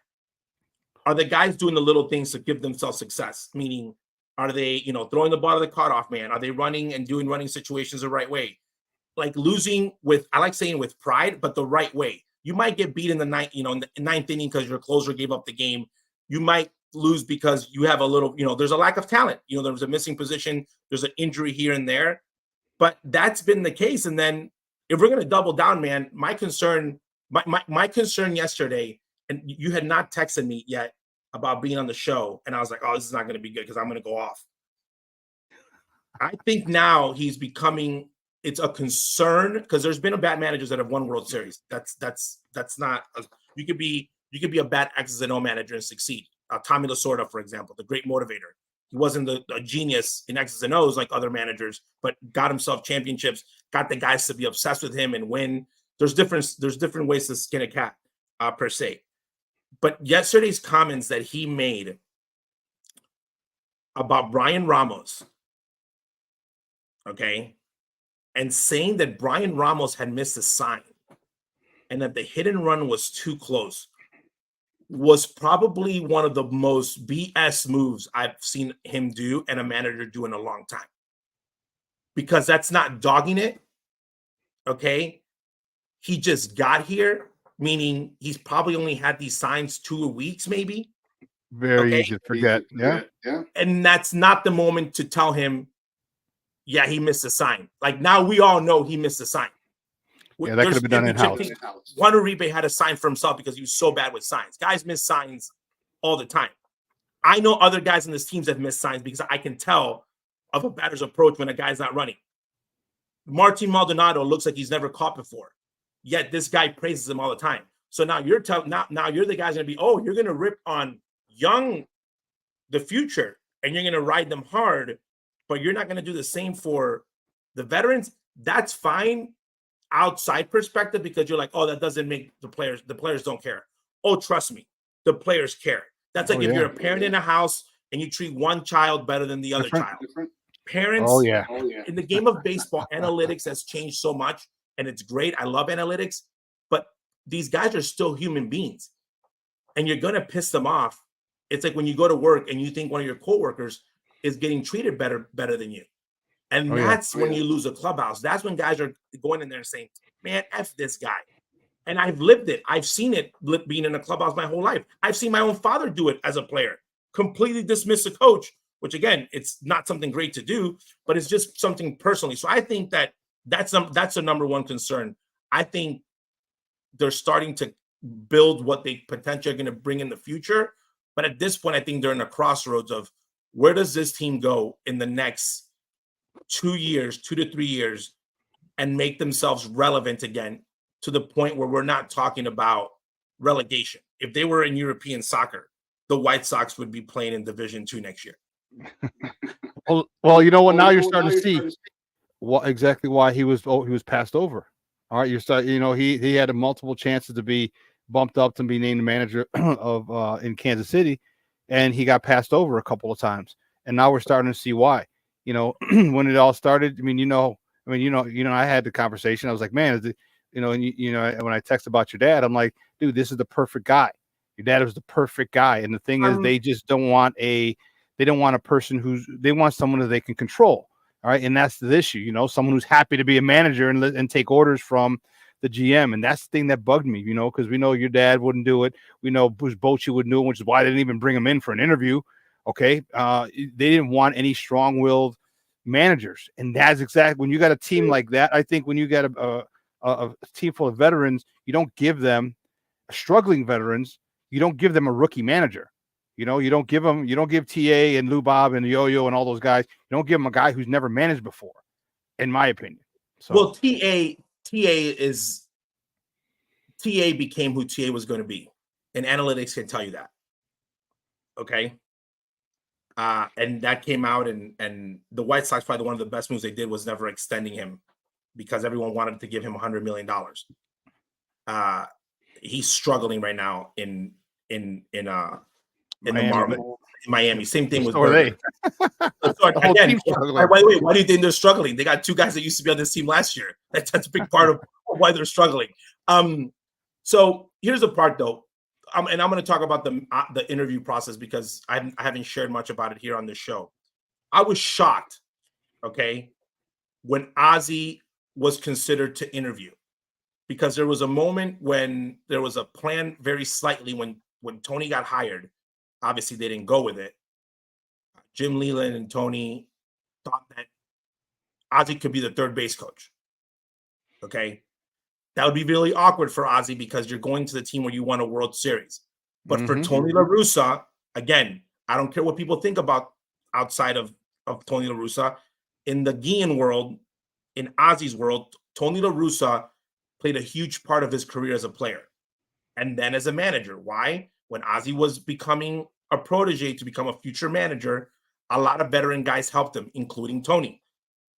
are the guys doing the little things to give themselves success? Meaning, are they, you know, throwing the ball to the cutoff man? Are they running and doing running situations the right way? Like losing with, I like saying with pride, but the right way. You might get beat in the ninth inning because your closer gave up the game. You might lose because you have a little, you know, there's a lack of talent. You know, there was a missing position. There's an injury here and there. But that's been the case. And then if we're going to double down, man, my concern yesterday, and you had not texted me yet about being on the show. And I was like, oh, this is not going to be good because I'm going to go off. I think now he's becoming, it's a concern because there's been bad managers that have won World Series. That's not, you could be a bad X's and O manager and succeed. Tommy Lasorda, for example, the great motivator. He wasn't a genius in X's and O's like other managers, but got himself championships, got the guys to be obsessed with him and win. There's different ways to skin a cat, per se. But yesterday's comments that he made about Brian Ramos, okay, and saying that Brian Ramos had missed a sign and that the hit and run was too close, was probably one of the most BS moves I've seen him do and a manager do in a long time. Because that's not dogging it, okay? He just got here, meaning he's probably only had these signs 2 weeks, maybe.
Very easy to forget. Yeah.
And that's not the moment to tell him, yeah, he missed a sign. Like now we all know he missed a sign.
Yeah, that could have been done in-house.
Juan Uribe had a sign for himself because he was so bad with signs. Guys miss signs all the time. I know other guys in this teams that miss signs because I can tell of a batter's approach when a guy's not running. Martin Maldonado looks like he's never caught before, yet this guy praises him all the time. So now you're now you're the guy's going to be, oh, you're going to rip on young, the future, and you're going to ride them hard, but you're not going to do the same for the veterans. That's fine. Outside perspective, because you're like, oh, that doesn't make the players don't care. Oh, trust me, the players care. That's like if you're a parent in a house and you treat one child better than the other child. Parents, in the game of baseball, analytics has changed so much, and it's great. I love analytics, but these guys are still human beings, and you're gonna piss them off. It's like when you go to work and you think one of your coworkers is getting treated better than you. And that's when you lose a clubhouse. That's when guys are going in there and saying, man, F this guy. And I've lived it. I've seen it being in a clubhouse my whole life. I've seen my own father do it as a player, completely dismiss a coach, which again, it's not something great to do, but it's just something personally. So I think that's the number one concern. I think they're starting to build what they potentially are going to bring in the future. But at this point, I think they're in a crossroads of where does this team go in the next 2 to 3 years, and make themselves relevant again to the point where we're not talking about relegation. If they were in European soccer, the White Sox would be playing in Division II next year.
Well, you know what? Now you're starting to see exactly why he was passed over. All right, he had multiple chances to be bumped up to be named the manager of in Kansas City, and he got passed over a couple of times. And now we're starting to see why. When it all started, I had the conversation. I was like, man, when I text about your dad, I'm like, dude, this is the perfect guy. Your dad was the perfect guy. And the thing is, they just don't want a person they want someone that they can control. All right. And that's the issue, someone who's happy to be a manager and take orders from the GM. And that's the thing that bugged me, because we know your dad wouldn't do it. We know Bruce Bochy wouldn't do it, which is why they didn't even bring him in for an interview. Okay. They didn't want any strong-willed managers. And that's exactly when you got a team like that. I think when you got a team full of veterans, you don't give them struggling veterans. You don't give them a rookie manager. You don't give TA and Lou Bob and Yo-Yo and all those guys. You don't give them a guy who's never managed before, in my opinion. So,
well, TA became who TA was going to be, and analytics can tell you that. Okay. And that came out, and the White Sox, probably one of the best moves they did was never extending him, because everyone wanted to give him $100 million. He's struggling right now in Miami. Same thing with Berger. Again, by the way, why do you think they're struggling? They got two guys that used to be on this team last year. That's a big part of why they're struggling. So here's the part, though. And I'm going to talk about the interview process, because I haven't shared much about it here on this show. I was shocked, okay, when Ozzie was considered to interview, because there was a moment when there was a plan very slightly when Tony got hired. Obviously, they didn't go with it. Jim Leland and Tony thought that Ozzie could be the third base coach, okay? That would be really awkward for Ozzie, because you're going to the team where you won a World Series. But for Tony La Russa, again, I don't care what people think about outside of Tony La Russa. In the Guillen world, in Ozzie's world, Tony La Russa played a huge part of his career as a player and then as a manager. Why? When Ozzie was becoming a protege to become a future manager, a lot of veteran guys helped him, including Tony.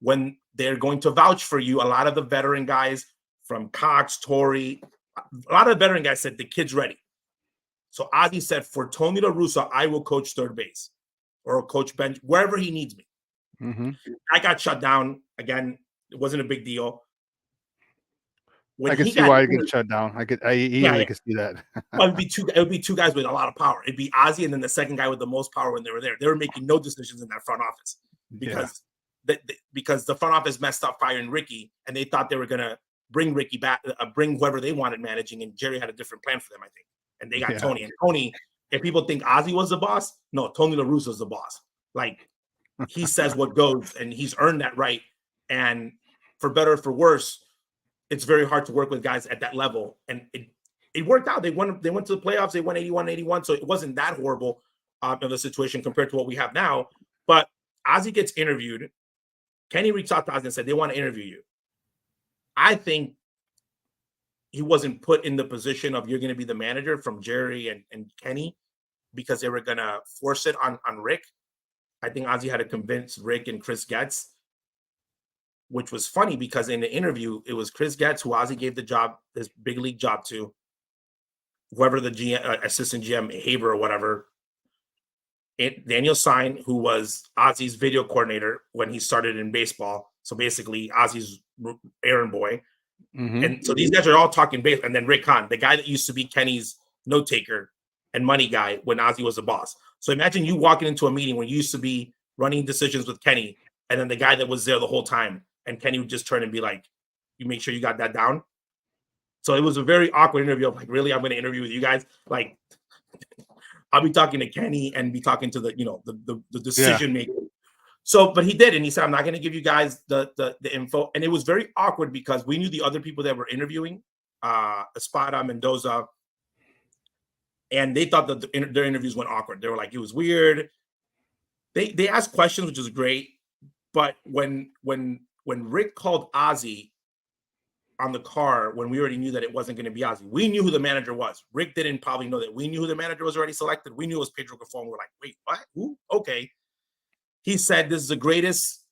When they're going to vouch for you, a lot of the veteran guys from Cox, Torrey, a lot of the veteran guys said, the kid's ready. So Ozzie said, for Tony La Russa, I will coach third base or coach bench, wherever he needs me. I got shut down. Again, it wasn't a big deal.
I can see why you get shut down. I easily can see that.
Well, it would be two guys with a lot of power. It'd be Ozzie and then the second guy with the most power when they were there. They were making no decisions in that front office because the front office messed up firing Ricky, and they thought they were going to bring Ricky back, bring whoever they wanted managing, and Jerry had a different plan for them, I think. And they got Tony. And Tony, if people think Ozzie was the boss, no, Tony La Russa's the boss. Like, he says what goes, and he's earned that right. And for better or for worse, it's very hard to work with guys at that level. And it worked out. They went to the playoffs. They won 81-81. So it wasn't that horrible of a situation compared to what we have now. But Ozzie gets interviewed. Kenny reached out to Ozzie and said, they want to interview you. I think he wasn't put in the position of, you're going to be the manager, from Jerry and Kenny, because they were going to force it on Rick. I think Ozzie had to convince Rick and Chris Getz, which was funny because in the interview, it was Chris Getz who Ozzie gave the job, this big league job to, whoever the GM, assistant GM, Haber or whatever. Daniel Sine, who was Ozzie's video coordinator when he started in baseball. So basically Ozzie's errand boy. And so these guys are all talking base. And then Rick Hahn, the guy that used to be Kenny's note taker and money guy when Ozzie was the boss. So imagine you walking into a meeting when you used to be running decisions with Kenny, and then the guy that was there the whole time, and Kenny would just turn and be like, you make sure you got that down. So it was a very awkward interview. I'm like, really? I'm going to interview with you guys? Like, I'll be talking to Kenny and be talking to the decision maker. So, but he did, and he said, I'm not going to give you guys the info. And it was very awkward because we knew the other people that were interviewing, Espada, Mendoza, and they thought that their interviews went awkward. They were like, it was weird. They asked questions, which is great. But when Rick called Ozzie on the car, when we already knew that it wasn't going to be Ozzie, we knew who the manager was. Rick didn't probably know that. We knew who the manager was already selected. We knew it was Pedro Grifol. And we're like, wait, what? Who? Okay. He said, this is the greatest,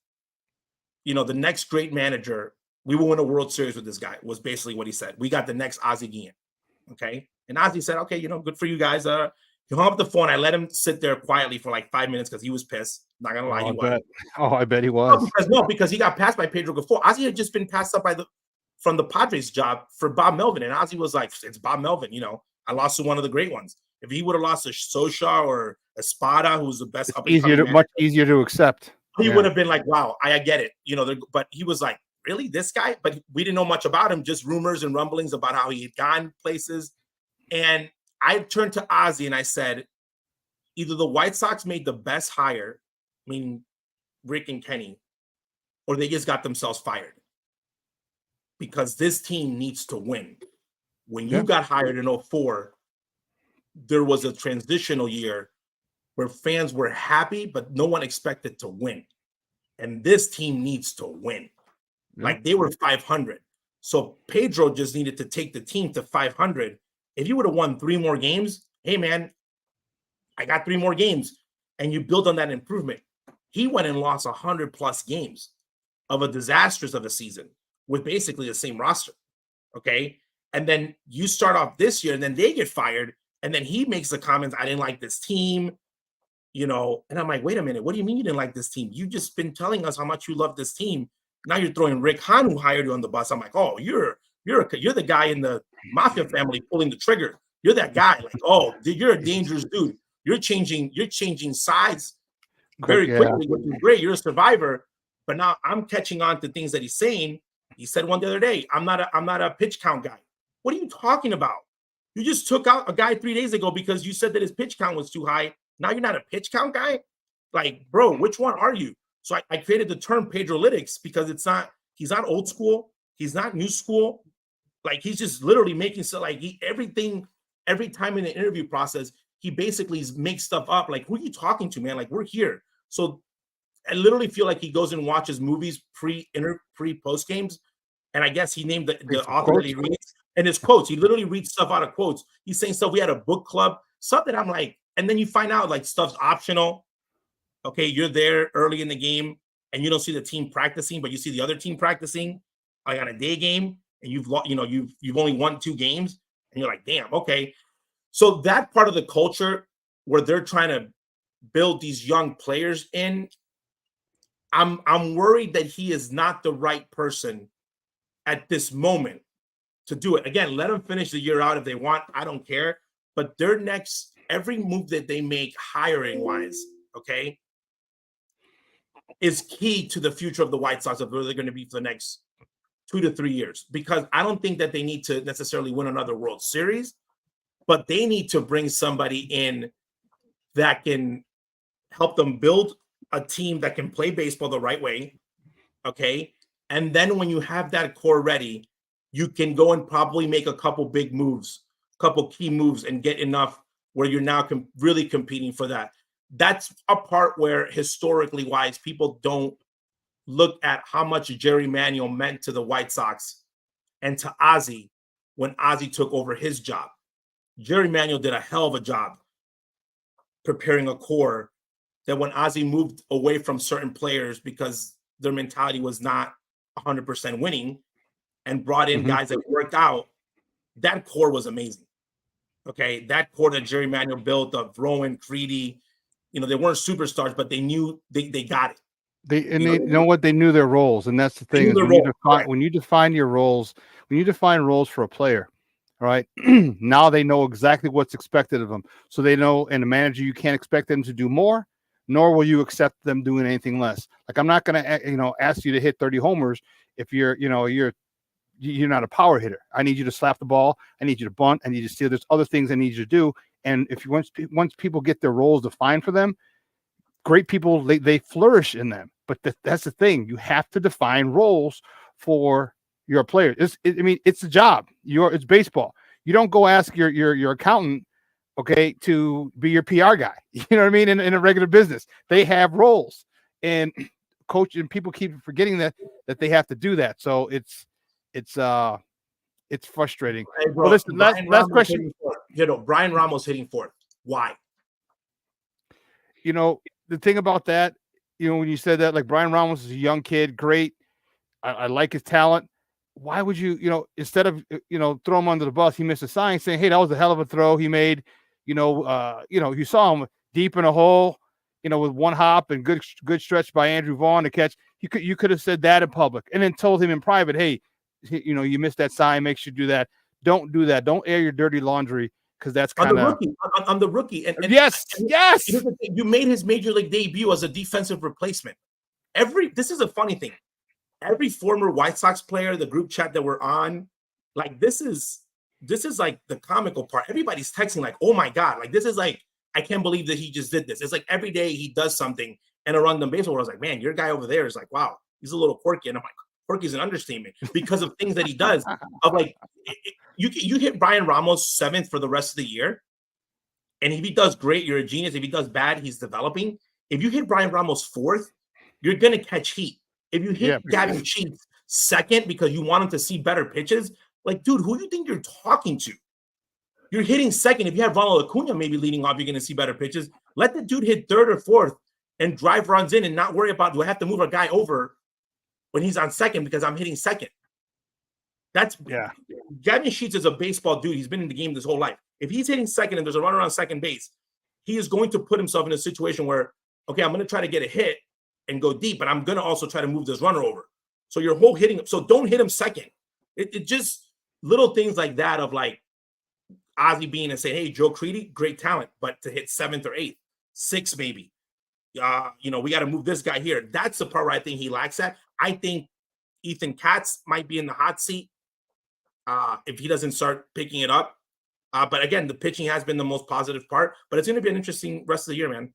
the next great manager. We will win a World Series with this guy, was basically what he said. We got the next Ozzie Guliien. Okay. And Ozzie said, okay, good for you guys. He hung up the phone. I let him sit there quietly for like 5 minutes because he was pissed. Not going to lie, he was.
I bet he was.
Because he got passed by Pedro Grifol. Ozzie had just been passed up from the Padres job for Bob Melvin. And Ozzie was like, it's Bob Melvin. I lost to one of the great ones. If he would have lost to Socha or Espada, who's the best,
much easier to accept.
He would have been like, wow, I get it. But he was like, really, this guy? But we didn't know much about him, just rumors and rumblings about how he had gone places. And I turned to Ozzie and I said, either the White Sox made the best hire, I mean, Rick and Kenny, or they just got themselves fired. Because this team needs to win. When you got hired in 2004, there was a transitional year where fans were happy, but no one expected to win. And this team needs to win. Like they were 500. So Pedro just needed to take the team to 500. If you would have won 3 more games, hey man, I got 3 more games. And you build on that improvement. He went and lost 100+ games of a disastrous of a season with basically the same roster. Okay. And then you start off this year and then they get fired. And then he makes the comments, I didn't like this team, and I'm like, wait a minute, what do you mean you didn't like this team? You just been telling us how much you love this team. Now you're throwing Rick Hahn, who hired you, on the bus. I'm like, oh, you're the guy in the mafia family pulling the trigger. You're that guy. Like, oh, you're a dangerous dude. You're changing sides very quickly, which is great. You're a survivor. But now I'm catching on to things that he's saying. He said one the other day, I'm not a pitch count guy. What are you talking about? You just took out a guy 3 days ago because you said that his pitch count was too high. Now you're not a pitch count guy? Like, bro, which one are you? So I created the term Pedrolytics because he's not old school. He's not new school. Like, he's just literally making stuff like every time in the interview process, he basically makes stuff up. Like, who are you talking to, man? Like, we're here. So I literally feel like he goes and watches movies post games. And I guess he named the author that he reads. And his quotes, he literally reads stuff out of quotes. He's saying stuff. We had a book club, stuff that I'm like, and then you find out like stuff's optional. Okay, you're there early in the game and you don't see the team practicing, but you see the other team practicing like on a day game, and you've only won 2 games, and you're like, damn, okay. So that part of the culture where they're trying to build these young players in, I'm worried that he is not the right person at this moment to do it. Again, let them finish the year out if they want. I don't care. But every move that they make hiring wise, okay, is key to the future of the White Sox of where they're going to be for the next 2 to 3 years. Because I don't think that they need to necessarily win another World Series, but they need to bring somebody in that can help them build a team that can play baseball the right way, okay? And then when you have that core ready, you can go and probably make a couple big moves, couple key moves, and get enough where you're now really competing for that. That's a part where historically wise, people don't look at how much Jerry Manuel meant to the White Sox and to Ozzie when Ozzie took over his job. Jerry Manuel did a hell of a job preparing a core that when Ozzie moved away from certain players because their mentality was not 100% winning and brought in guys that worked out, that core was amazing. Okay, that core that Jerry Manuel built of Rowan, Creedy, they weren't superstars, but they knew they got it.
They know what, they knew their roles, and that's the thing. When you define your roles, when you define roles for a player, all right, now they know exactly what's expected of them. So they know, and a manager, you can't expect them to do more, nor will you accept them doing anything less. Like, I'm not going to, ask you to hit 30 homers if you're you're not a power hitter. I need you to slap the ball. I need you to bunt. I need you to steal. There's other things I need you to do. And if you once people get their roles defined for them, great people, they flourish in them. But that's the thing. You have to define roles for your players. It's a job. It's baseball. You don't go ask your accountant, okay, to be your PR guy. You know what I mean? In a regular business, they have roles, and coach and people keep forgetting that they have to do that. So it's frustrating.
Hey, bro,
well, listen, last question.
Brian Ramos hitting fourth. Why?
The thing about that, when you said that, like, Brian Ramos is a young kid, great. I like his talent. Why would you, instead of, throw him under the bus, he missed a sign saying, hey, that was a hell of a throw he made. You saw him deep in a hole, with one hop and good stretch by Andrew Vaughn to catch. You could have said that in public and then told him in private, hey, you missed that sign. Make sure you do that. Don't do that. Don't air your dirty laundry, because that's kind of
on the rookie. And
yes.
You made his major league debut as a defensive replacement. This is a funny thing. Every former White Sox player, the group chat that we're on, like, this is like the comical part. Everybody's texting like, oh my God, like, this is like, I can't believe that he just did this. It's like every day he does something and around the baseball, I was like, man, your guy over there is like, wow, he's a little quirky. And I'm like, quirky is an understatement because of things that he does. Of like, you hit Brian Ramos 7th for the rest of the year. And if he does great, you're a genius. If he does bad, he's developing. If you hit Brian Ramos 4th, you're going to catch heat. If you hit Gavin Sheets 2nd because you want him to see better pitches, like, dude, who do you think you're talking to? You're hitting 2nd. If you have Ronald Acuna maybe leading off, you're going to see better pitches. Let the dude hit 3rd or 4th and drive runs in and not worry about, do I have to move a guy over when he's on 2nd because I'm hitting 2nd? Gavin Sheets is a baseball dude. He's been in the game this whole life. If he's hitting 2nd and there's a runner on second base, he is going to put himself in a situation where, okay, I'm going to try to get a hit and go deep, but I'm going to also try to move this runner over. So your whole hitting, so don't hit him 2nd. It just little things like that of like Ozzie being and saying, hey, Joe Creedy, great talent, but to hit 7th or 8th, 6th maybe. We got to move this guy here. That's the part where I think he lacks at. I think Ethan Katz might be in the hot seat if he doesn't start picking it up. But again, the pitching has been the most positive part, but it's going to be an interesting rest of the year, man.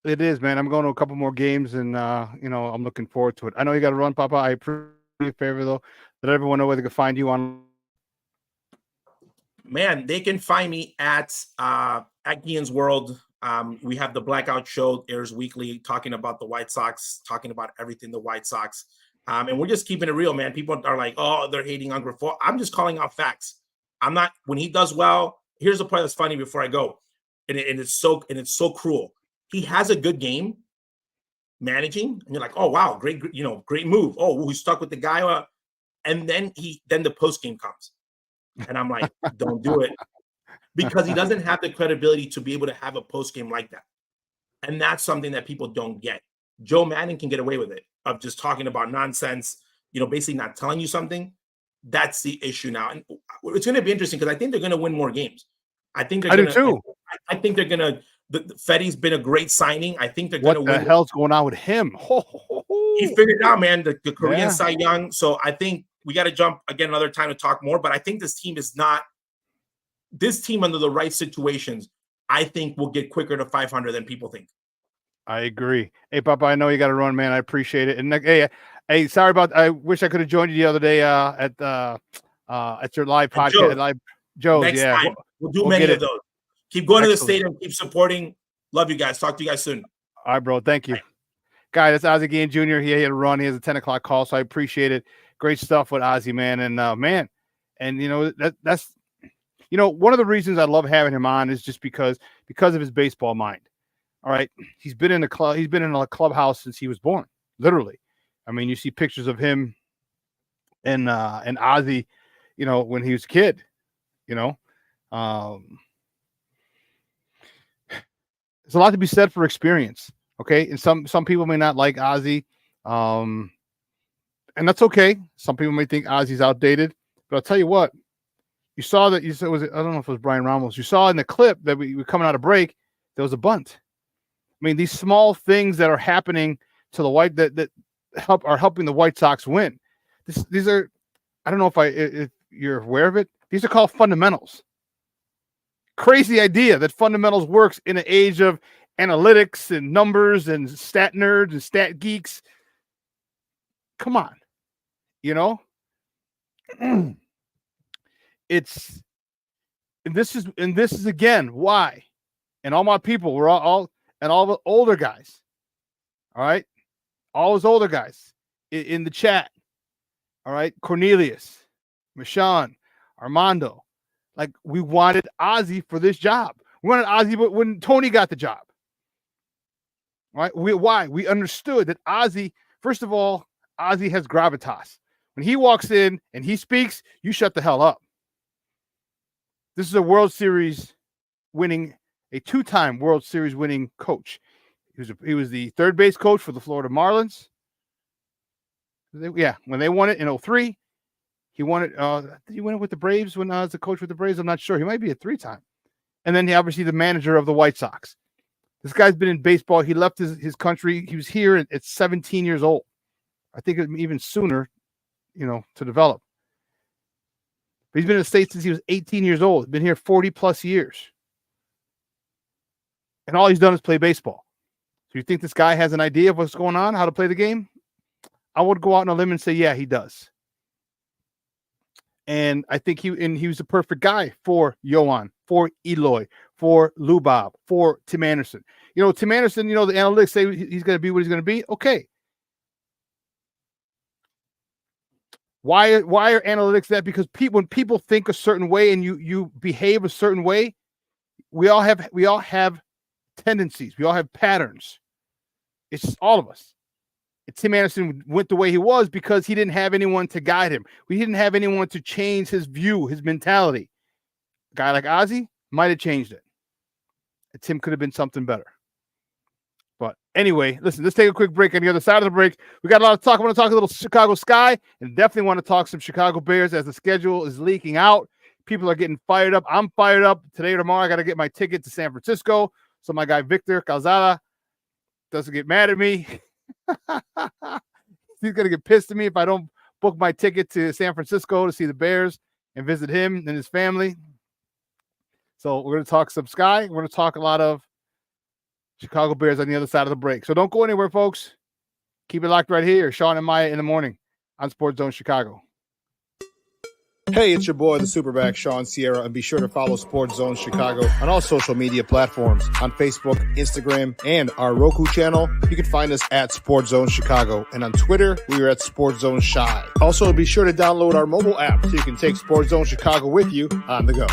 It is, man. I'm going to a couple more games, and I'm looking forward to it. I know you got to run, Papa. I appreciate your favor, though. Let everyone know where they can find you on.
Man, they can find me at Guillien's World. We have the Blackout Show, airs weekly, talking about the White Sox, talking about everything the White Sox. And we're just keeping it real, man. People are like, oh, they're hating on Grifol. I'm just calling out facts. I'm not, when he does well, here's the part that's funny before I go. And it's so cruel. He has a good game managing, and you're like, oh wow, great move. Oh, we stuck with the guy. And then the post game comes. And I'm like, don't do it. Because he doesn't have the credibility to be able to have a post game like that. And that's something that people don't get. Joe Madden can get away with it, of just talking about nonsense, basically not telling you something. That's the issue now. And it's going to be interesting because I think they're going to win more games. I do
too.
I think they're going to. Fetty's been a great signing. I think they're going to win.
What the hell's going on with him?
He figured it out, man. The Korean Cy Young. So I think we got to jump again another time to talk more. But I think this team under the right situations, I think will get quicker to 500 than people think.
I agree. Hey, Papa, I know you got to run, man. I appreciate it. And hey, sorry about. I wish I could have joined you the other day at your live podcast. Live Joe's.
Next time. We'll do many of those. Keep going to the stadium. Keep supporting. Love you guys. Talk to you guys soon.
All right, bro. Thank you. Guy, that's Ozzie Guliien Jr. He had a run. He has a 10 o'clock call, so I appreciate it. Great stuff with Ozzie, man. And that's one of the reasons I love having him on is just because of his baseball mind. All right. He's been in a clubhouse since he was born, literally. I mean, you see pictures of him and Ozzie, when he was a kid, there's a lot to be said for experience. Okay. And some people may not like Ozzie. And that's okay. Some people may think Ozzie's outdated, but I'll tell you what, I don't know if it was Brian Ramos. You saw in the clip that we were coming out of break, there was a bunt. I mean, these small things that are happening to the that are helping the White Sox win. These are, I don't know if you're aware of it. These are called fundamentals. Crazy idea that fundamentals works in an age of analytics and numbers and stat nerds and stat geeks. Come on, you know. This is again why, and all my people were all the older guys. All right, all those older guys in the chat. All right, Cornelius, Shawn, Armando, like we wanted Ozzie for this job. We wanted Ozzie, but when Tony got the job, right? Why? We understood that Ozzie. First of all, Ozzie has gravitas. When he walks in and he speaks, you shut the hell up. This is a World Series winning, a two-time World Series winning coach. He was the third base coach for the Florida Marlins. When they won it in 2003, he won it. Did he win it with the Braves when I was the coach with the Braves? I'm not sure. He might be a three-time. And then he obviously the manager of the White Sox. This guy's been in baseball. He left his country. He was here at 17 years old. I think even sooner, to develop. But he's been in the States since he was 18 years old. He's been here 40 plus years. And all he's done is play baseball. So you think this guy has an idea of what's going on, how to play the game? I would go out on a limb and say, yeah, he does. And I think he was the perfect guy for Yohan, for Eloy, for Lubab, for Tim Anderson. Tim Anderson, the analytics say he's going to be what he's going to be. Okay. Why are analytics that? Because when people think a certain way and you behave a certain way, we all have tendencies. We all have patterns. It's just all of us. Tim Anderson went the way he was because he didn't have anyone to guide him. We didn't have anyone to change his view, his mentality. A guy like Ozzie might have changed it. And Tim could have been something better. But anyway, listen, let's take a quick break. On the other side of the break, we got a lot of talk. I want to talk a little Chicago Sky and definitely want to talk some Chicago Bears as the schedule is leaking out. People are getting fired up. I'm fired up. Today or tomorrow, I got to get my ticket to San Francisco so my guy Victor Calzada doesn't get mad at me. He's going to get pissed at me if I don't book my ticket to San Francisco to see the Bears and visit him and his family. So we're going to talk some Sky. We're going to talk a lot of Chicago Bears on the other side of the break. So don't go anywhere, folks. Keep it locked right here. Shawn and Maya in the morning on Sports Zone Chicago.
Hey, it's your boy, the Superback, Shawn Sierra, and be sure to follow Sports Zone Chicago on all social media platforms, on Facebook, Instagram, and our Roku channel. You can find us at Sports Zone Chicago, and on Twitter, we are at Sports Zone Shy. Also, be sure to download our mobile app so you can take Sports Zone Chicago with you on the go.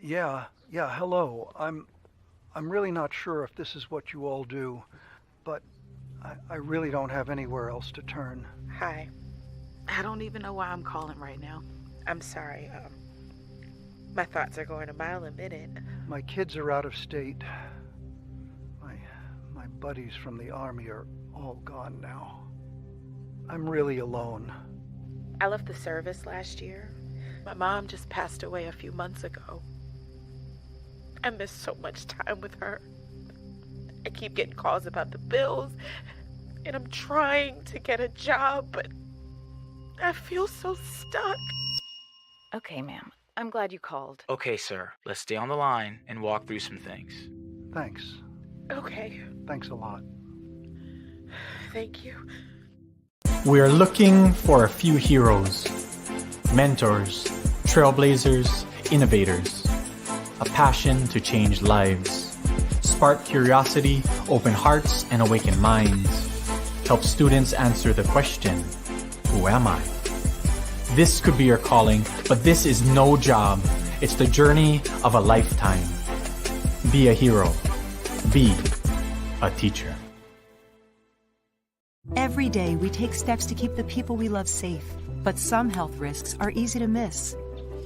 Yeah, hello. I'm really not sure if this is what you all do, but I really don't have anywhere else to turn.
Hi. I don't even know why I'm calling right now. I'm sorry. My thoughts are going a mile a minute.
My kids are out of state. My buddies from the Army are all gone now. I'm really alone.
I left the service last year. My mom just passed away a few months ago. I miss so much time with her. I keep getting calls about the bills, and I'm trying to get a job, but I feel so stuck.
Okay, ma'am. I'm glad you called.
Okay, sir. Let's stay on the line and walk through some things.
Thanks.
Okay.
Thanks a lot.
Thank you.
We are looking for a few heroes, mentors, trailblazers, innovators. A passion to change lives, spark curiosity, open hearts, and awaken minds. Help students answer the question, who am I? This could be your calling, but this is no job. It's the journey of a lifetime. Be a hero. Be a teacher.
Every day we take steps to keep the people we love safe, but some health risks are easy to miss.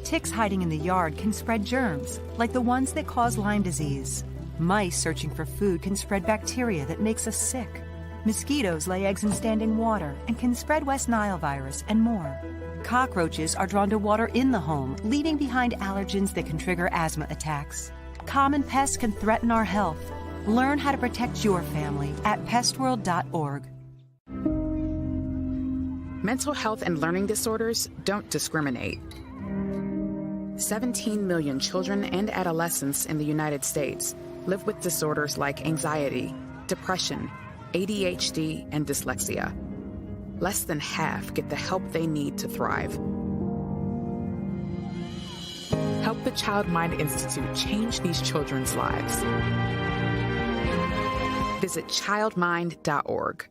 Ticks hiding in the yard can spread germs, like the ones that cause Lyme disease. Mice searching for food can spread bacteria that makes us sick. Mosquitoes lay eggs in standing water and can spread West Nile virus and more. Cockroaches are drawn to water in the home, leaving behind allergens that can trigger asthma attacks. Common pests can threaten our health. Learn how to protect your family at pestworld.org.
Mental health and learning disorders don't discriminate. 17 million children and adolescents in the United States live with disorders like anxiety, depression, ADHD, and dyslexia. Less than half get the help they need to thrive. Help the Child Mind Institute change these children's lives. Visit childmind.org.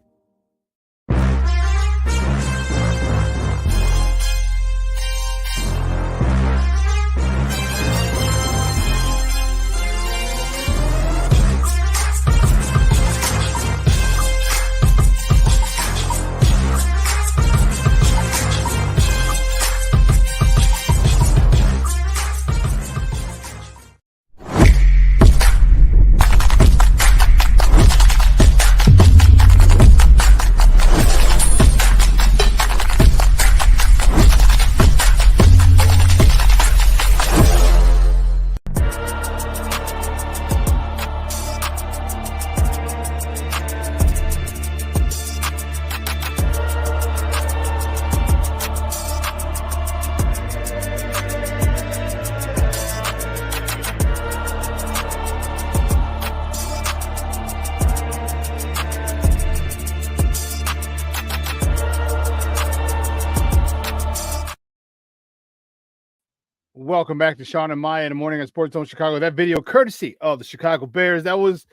Welcome back to Shawn and Maya in the morning on Sports Zone Chicago. That video courtesy of the Chicago Bears. That was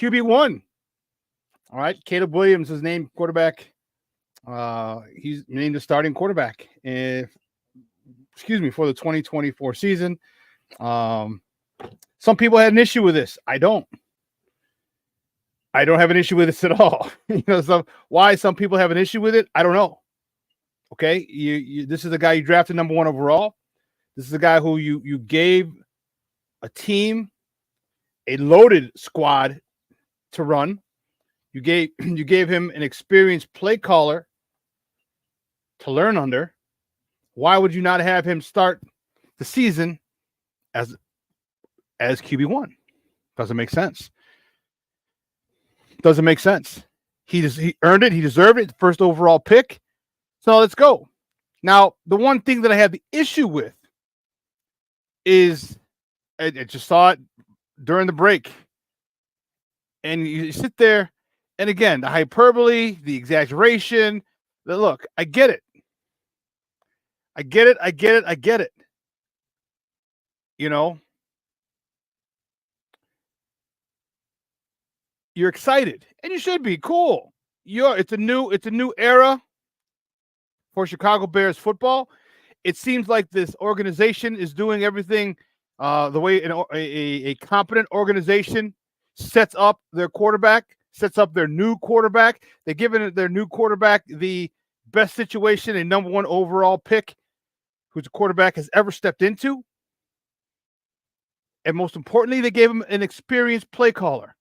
QB1. All right. Caleb Williams is named quarterback. He's named the starting quarterback for the 2024 season. Some people had an issue with this. I don't have an issue with this at all. Why some people have an issue with it, I don't know. Okay. This is the guy you drafted number 1 overall. This is a guy who you gave a team, a loaded squad to run. You gave him an experienced play caller to learn under. Why would you not have him start the season as QB1? Doesn't make sense. Doesn't make sense. He earned it. He deserved it. First overall pick. So let's go. Now, the one thing that I have the issue with is I just saw it during the break. And you sit there, and again, the hyperbole, the exaggeration. Look, I get it. I get it. You're excited, and you should be. Cool. It's a new era for Chicago Bears football. It seems like this organization is doing everything the way a competent organization sets up their quarterback, sets up their new quarterback. They've given their new quarterback the best situation, a number 1 overall pick, whose quarterback has ever stepped into. And most importantly, they gave him an experienced play caller.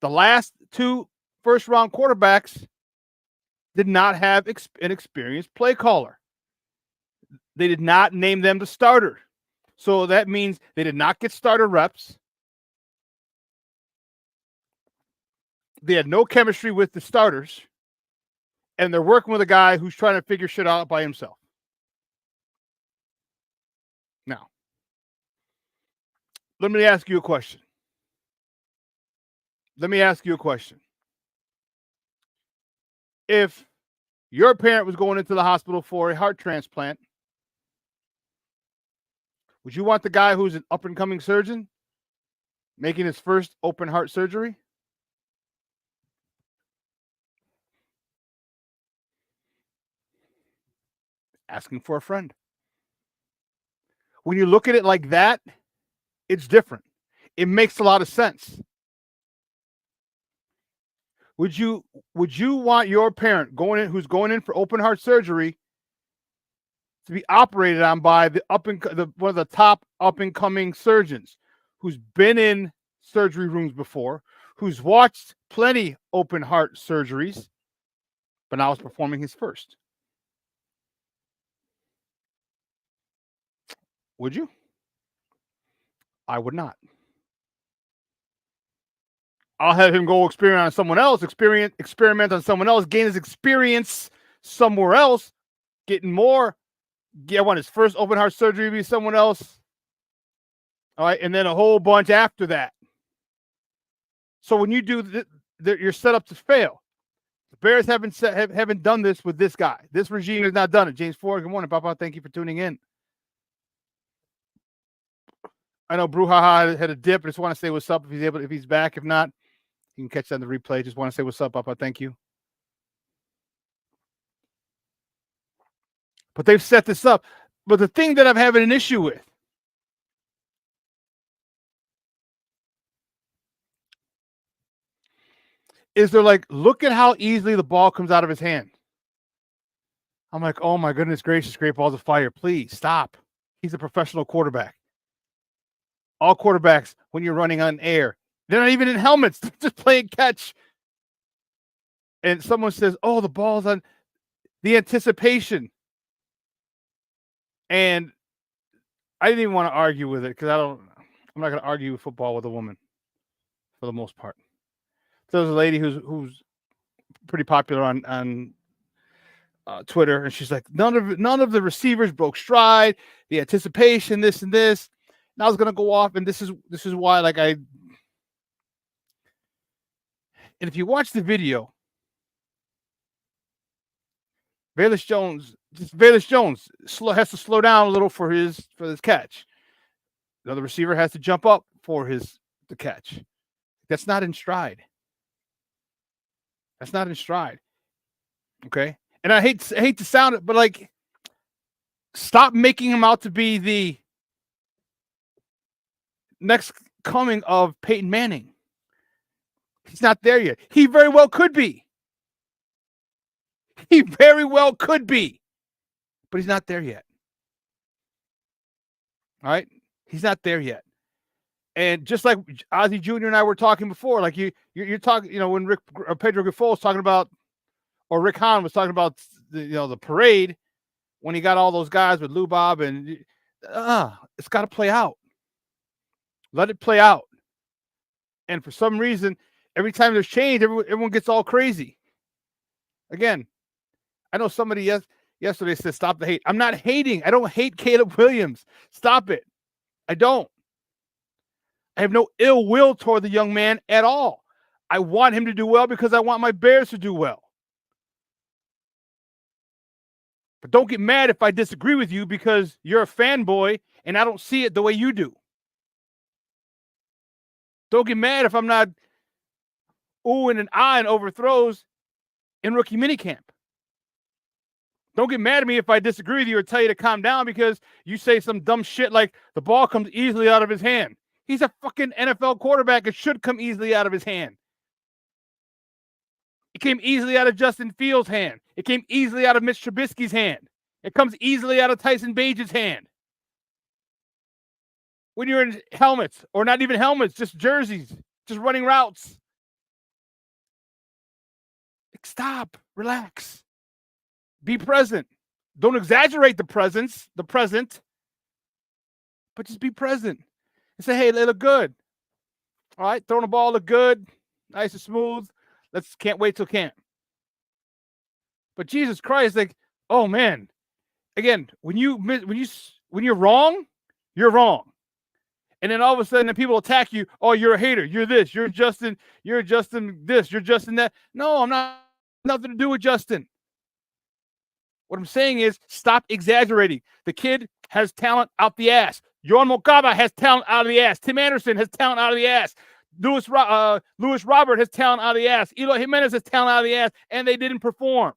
The last 2 first-round quarterbacks did not have an experienced play caller. They did not name them the starter. So that means they did not get starter reps. They had no chemistry with the starters. And they're working with a guy who's trying to figure shit out by himself. Now, let me ask you a question. If your parent was going into the hospital for a heart transplant, would you want the guy who's an up-and-coming surgeon making his first open heart surgery? Asking for a friend. When you look at it like that, it's different. It makes a lot of sense. Would you want your parent who's going in for open heart surgery to be operated on by one of the top up-and-coming surgeons who's been in surgery rooms before, who's watched plenty open heart surgeries, but now is performing his first? Would you? I would not. I'll have him go experiment on someone else, experiment on someone else, gain his experience somewhere else, getting more. I want his first open heart surgery to be someone else. All right, and then a whole bunch after that. So when you do, you're set up to fail. The Bears haven't done this with this guy. This regime has not done it. James Ford, good morning, Papa. Thank you for tuning in. I know Brouhaha had a dip. I just want to say what's up if he's back. If not, you can catch that on the replay. Just want to say what's up, Papa. Thank you. But they've set this up. But the thing that I'm having an issue with is they're like, look at how easily the ball comes out of his hand. I'm like, oh my goodness gracious, great balls of fire. Please stop. He's a professional quarterback. All quarterbacks, when you're running on air, they're not even in helmets. They're just playing catch. And someone says, oh, the ball's on the anticipation. And I didn't even want to argue with it because I'm not going to argue football with a woman for the most part. So there's a lady who's pretty popular on Twitter, and she's like, none of the receivers broke stride, the anticipation, this and this. And I was gonna go off, and this is why, like, and if you watch the video, Velus Jones has to slow down a little for his catch. The other receiver has to jump up for the catch. That's not in stride. That's not in stride. Okay. And I hate to sound it, but like, stop making him out to be the next coming of Peyton Manning. He's not there yet. He very well could be. He very well could be. But he's not there yet. All right? He's not there yet. And just like Ozzie Jr. and I were talking before, like you're talking, when Pedro Grifol was talking about, or Rick Hahn was talking about the parade when he got all those guys with Lou Bob, and it's got to play out. Let it play out. And for some reason, every time there's change, everyone gets all crazy. Again, I know somebody yesterday said, stop the hate. I'm not hating. I don't hate Caleb Williams. Stop it. I don't. I have no ill will toward the young man at all. I want him to do well because I want my Bears to do well. But don't get mad if I disagree with you because you're a fanboy and I don't see it the way you do. Don't get mad if I'm not oohing and eyeing overthrows in rookie minicamp. Don't get mad at me if I disagree with you or tell you to calm down because you say some dumb shit like the ball comes easily out of his hand. He's a fucking NFL quarterback. It should come easily out of his hand. It came easily out of Justin Fields' hand. It came easily out of Mitch Trubisky's hand. It comes easily out of Tyson Bage's hand. When you're in helmets, or not even helmets, just jerseys, just running routes. Like, stop, relax, be present. Don't exaggerate the present, but just be present and say, hey, they look good. All right, throwing the ball look good, nice and smooth. Can't wait till camp. But Jesus Christ, like, oh man, again, when you're wrong, you're wrong. And then all of a sudden, people attack you. Oh, you're a hater. You're this. You're Justin this. You're Justin that. No, I'm not. Nothing to do with Justin. What I'm saying is stop exaggerating. The kid has talent out the ass. Yohan Mokaba has talent out of the ass. Tim Anderson has talent out of the ass. Louis Robert has talent out of the ass. Eloy Jimenez has talent out of the ass, and they didn't perform.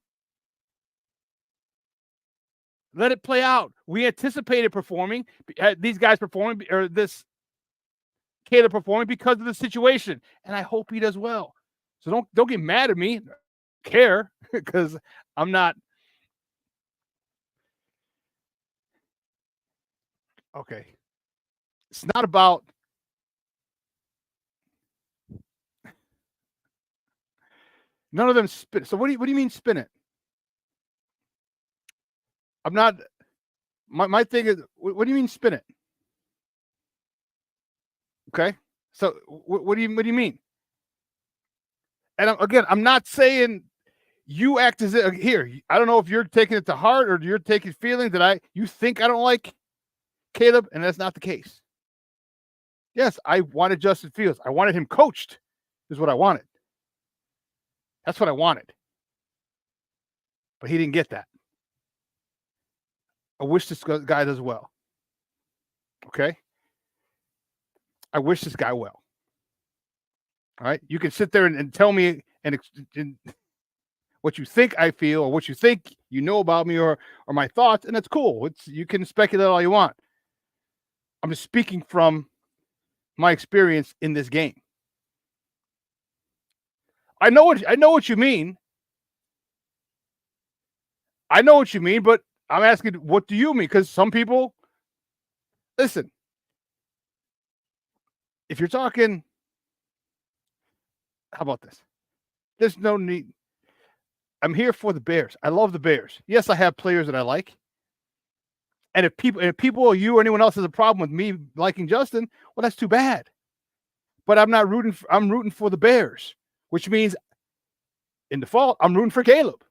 Let it play out. We anticipated performing, these guys performing, or this Caleb performing because of the situation, and I hope he does well. So don't get mad at me. I care because I'm not. Okay, it's not about. None of them spin. So what do you mean spin it? I'm not. My thing is, what do you mean spin it? Okay, so what do you mean? And I'm not saying you act as if here. I don't know if you're taking it to heart or you're taking feeling that you think I don't like Caleb, and that's not the case. Yes, I wanted Justin Fields. I wanted him coached, is what I wanted. That's what I wanted. But he didn't get that. I wish this guy does well. Okay? I wish this guy well. All right? You can sit there and tell me and what you think I feel or what you think you know about me or my thoughts, and that's cool. You can speculate all you want. I'm just speaking from my experience in this game. I know what you mean. I know what you mean, but I'm asking, what do you mean? Because some people, listen, if you're talking, how about this? There's no need. I'm here for the Bears. I love the Bears. Yes, I have players that I like. And if people or you or anyone else has a problem with me liking Justin, well, that's too bad. But I'm not rooting. I'm rooting for the Bears, which means, in default, I'm rooting for Caleb.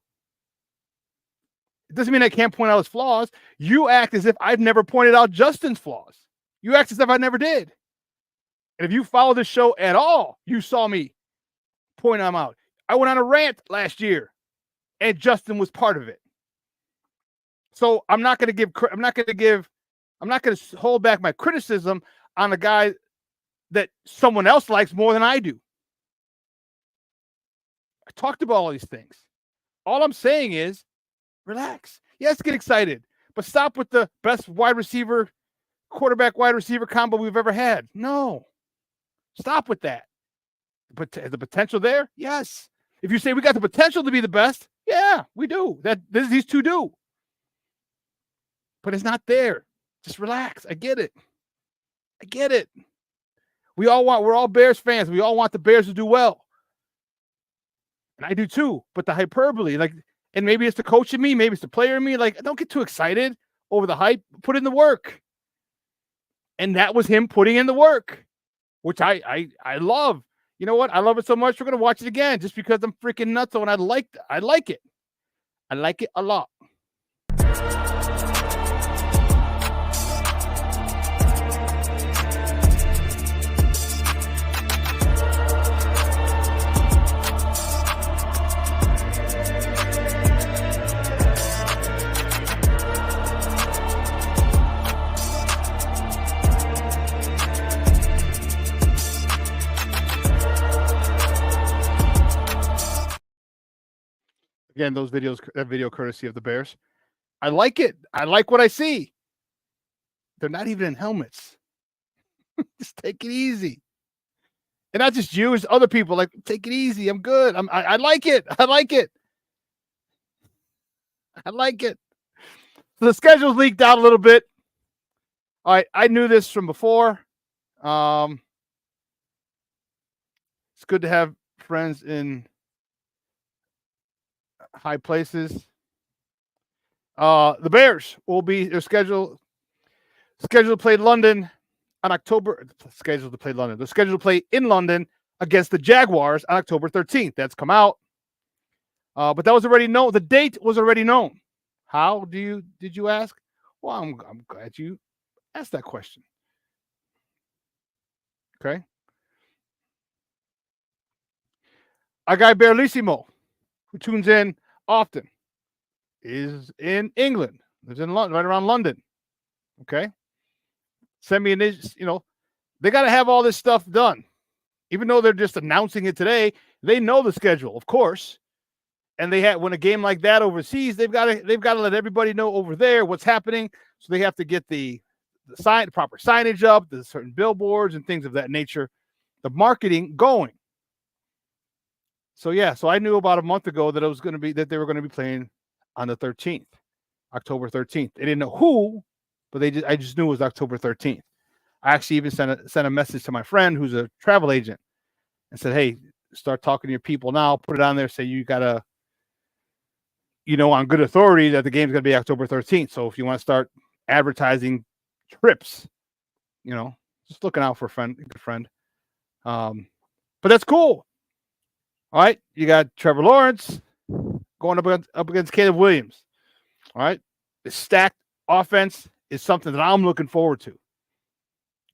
It doesn't mean I can't point out his flaws. You act as if I've never pointed out Justin's flaws. You act as if I never did. And if you follow this show at all, you saw me point them out. I went on a rant last year, and Justin was part of it. So I'm not going to hold back my criticism on a guy that someone else likes more than I do. I talked about all these things. All I'm saying is, relax. Yes, get excited, but stop with the best quarterback wide receiver combo we've ever had. No, stop with that. But the potential there, yes. If you say we got the potential to be the best, yeah, we do. These two do. But it's not there. Just relax. I get it. We're all Bears fans. We all want the Bears to do well. And I do too. But the hyperbole, and maybe it's the coach in me, maybe it's the player in me. Don't get too excited over the hype. Put in the work. And that was him putting in the work, which I love. You know what? I love it so much. We're going to watch it again just because I'm freaking nuts and I like it. I like it a lot. Again, that video courtesy of the Bears. I like it. I like what I see. They're not even in helmets. Just take it easy. And not just you, it's other people. Take it easy. I'm good. I like it. I like it. So the schedule's leaked out a little bit. All right, I knew this from before. It's good to have friends in high places. The Bears will be scheduled to play London on October. Scheduled to play London. They're scheduled to play in London against the Jaguars on October 13th. That's come out. But that was already known. The date was already known. How did you ask? Well, I'm glad you asked that question. Okay. Our guy Berlissimo, who tunes in often, is in England. Lives in London, right around London. Okay. Send me they got to have all this stuff done. Even though they're just announcing it today, they know the schedule, of course. And when a game like that overseas, they've got to let everybody know over there what's happening. So they have to get the proper signage up, the certain billboards and things of that nature, the marketing going. So I knew about a month ago that they were going to be playing on the 13th, October 13th. They didn't know who, but I just knew it was October 13th. I actually even sent a message to my friend who's a travel agent and said, "Hey, start talking to your people now. Put it on there. Say you gotta, on good authority that the game's going to be October 13th. So if you want to start advertising trips, just looking out for a good friend. But that's cool. All right, you got Trevor Lawrence going up against Caleb Williams. All right, the stacked offense is something that I'm looking forward to.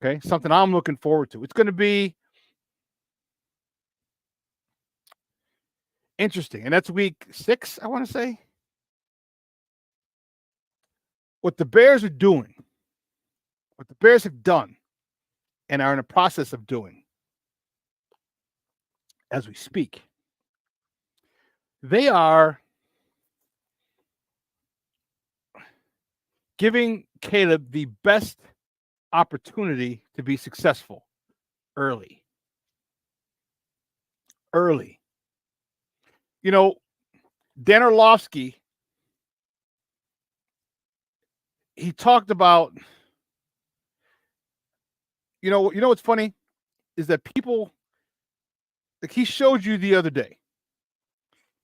Okay, something I'm looking forward to. It's going to be interesting, and that's week 6, I want to say. What the Bears are doing, what the Bears have done, and are in the process of doing as we speak, they are giving Caleb the best opportunity to be successful early. Early. You know, Dan Orlovsky, he talked about, you know what's funny is that people, like he showed you the other day.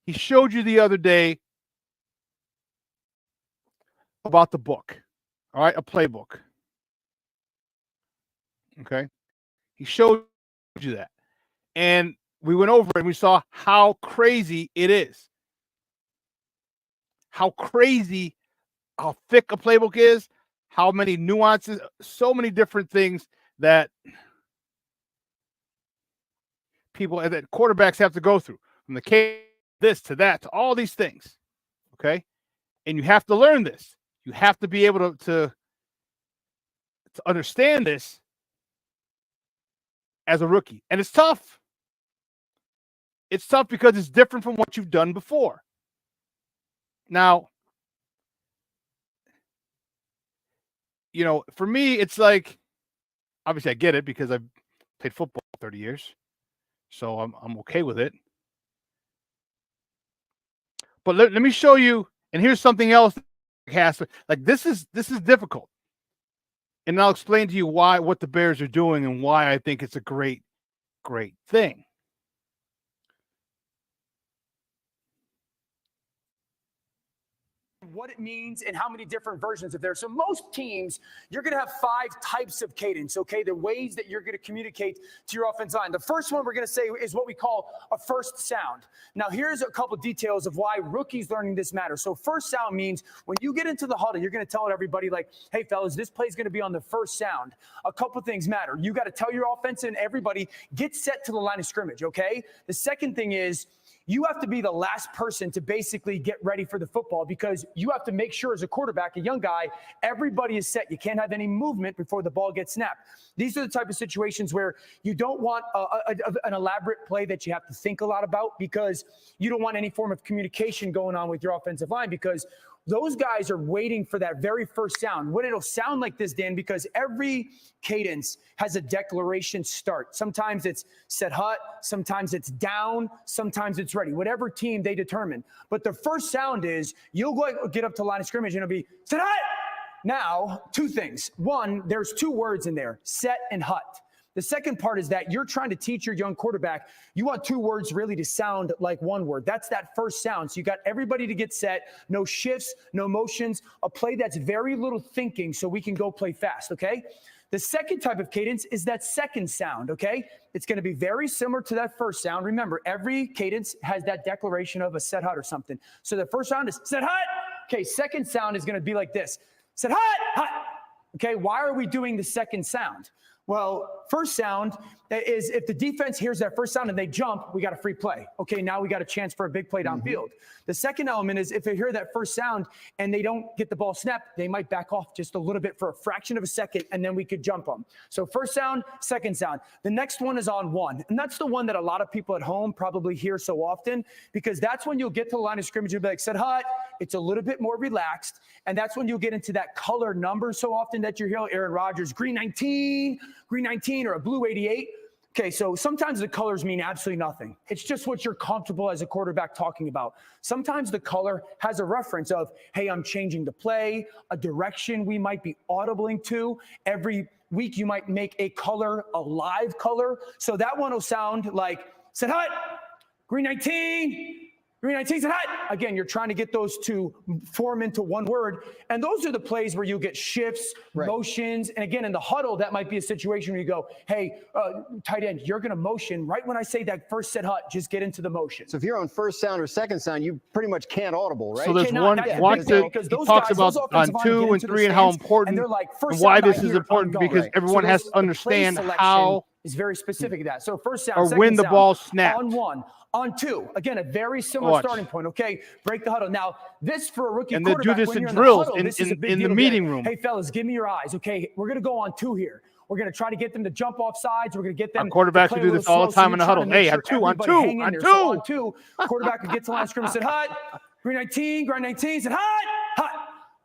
He showed you the other day about the book, all right, a playbook. Okay. He showed you that. And we went over and we saw how crazy it is. How crazy, how thick a playbook is, how many nuances, so many different things that people and that quarterbacks have to go through. From the case, this to that, to all these things. Okay. And you have to learn this. You have to be able to understand this as a rookie. And it's tough. It's tough because it's different from what you've done before. Now, you know, for me, it's like, obviously I get it because I've played football for 30 years. So I'm okay with it. But let me show you, and here's something else. Like this is difficult. And I'll explain to you what the Bears are doing and why I think it's a great thing.
What it means and how many different versions of there. So most teams, you're going to have 5 types of cadence, okay? The ways that you're going to communicate to your offensive line. The first one we're going to say is what we call a first sound. Now, here's a couple details of why rookies learning this matters. So first sound means when you get into the huddle, you're going to tell everybody like, hey, fellas, this play is going to be on the first sound. A couple things matter. You got to tell your offense and everybody, get set to the line of scrimmage, okay? The second thing is, you have to be the last person to basically get ready for the football because you have to make sure as a quarterback, a young guy, everybody is set. You can't have any movement before the ball gets snapped. These are the type of situations where you don't want an elaborate play that you have to think a lot about because you don't want any form of communication going on with your offensive line because those guys are waiting for that very first sound. What it'll sound like this, Dan, because every cadence has a declaration start. Sometimes it's set hut, sometimes it's down, sometimes it's ready. Whatever team they determine. But the first sound is you'll go get up to the line of scrimmage and it'll be set hut. Now, 2 things. One, there's 2 words in there, set and hut. The second part is that you're trying to teach your young quarterback. You want 2 words really to sound like 1 word. That's that first sound. So you got everybody to get set, no shifts, no motions, a play that's very little thinking so we can go play fast, okay? The second type of cadence is that second sound, okay? It's going to be very similar to that first sound. Remember, every cadence has that declaration of a set hut or something. So the first sound is set hut. Okay, second sound is going to be like this. Set hut, hut. Okay, why are we doing the second sound? Well, first sound is if the defense hears that first sound and they jump, we got a free play. Okay, now we got a chance for a big play downfield. The second element is if they hear that first sound and they don't get the ball snapped, they might back off just a little bit for a fraction of a second, and then we could jump them. So first sound, second sound. The next one is on 1, and that's the one that a lot of people at home probably hear so often because that's when you'll get to the line of scrimmage and be like, set hut. It's a little bit more relaxed, and that's when you'll get into that color number so often that you hear Aaron Rodgers, green 19, or a blue 88. Okay, so sometimes the colors mean absolutely nothing. It's just what you're comfortable as a quarterback talking about. Sometimes the color has a reference of, hey, I'm changing the play, a direction we might be audibling to. Every week you might make a color a live color. So that one will sound like, set hut, green 19, Green 19 said hut. Again, you're trying to get those to form into one word. And those are the plays where you get shifts, motions. And again, in the huddle, that might be a situation where you go, hey, tight end, you're going to motion right when I say that first set hut, just get into the motion.
So if you're on first sound or second sound, you pretty much can't audible, right?
So there's he talks about on 2 and 3 and how important and why this is important because everyone has to understand how
is very specific to that. So first sound,
or
second
when the
sound,
ball snapped.
On 1, on 2. Again, a very similar starting point. Okay, break the huddle. Now, this for a rookie
and they
quarterback,
do this
when
in
you're
drills
in the, huddle,
in the meeting room.
Hey, fellas, give me your eyes. Okay, we're going to go on 2 here. We're going to try to get them to jump off sides. We're going to get them.
Our quarterbacks will do this all the time in the huddle. Hey, on 2, on 2, on 2.
So on 2, quarterback would get to the line of scrimmage and said, hut. Green 19, said, hut, hut.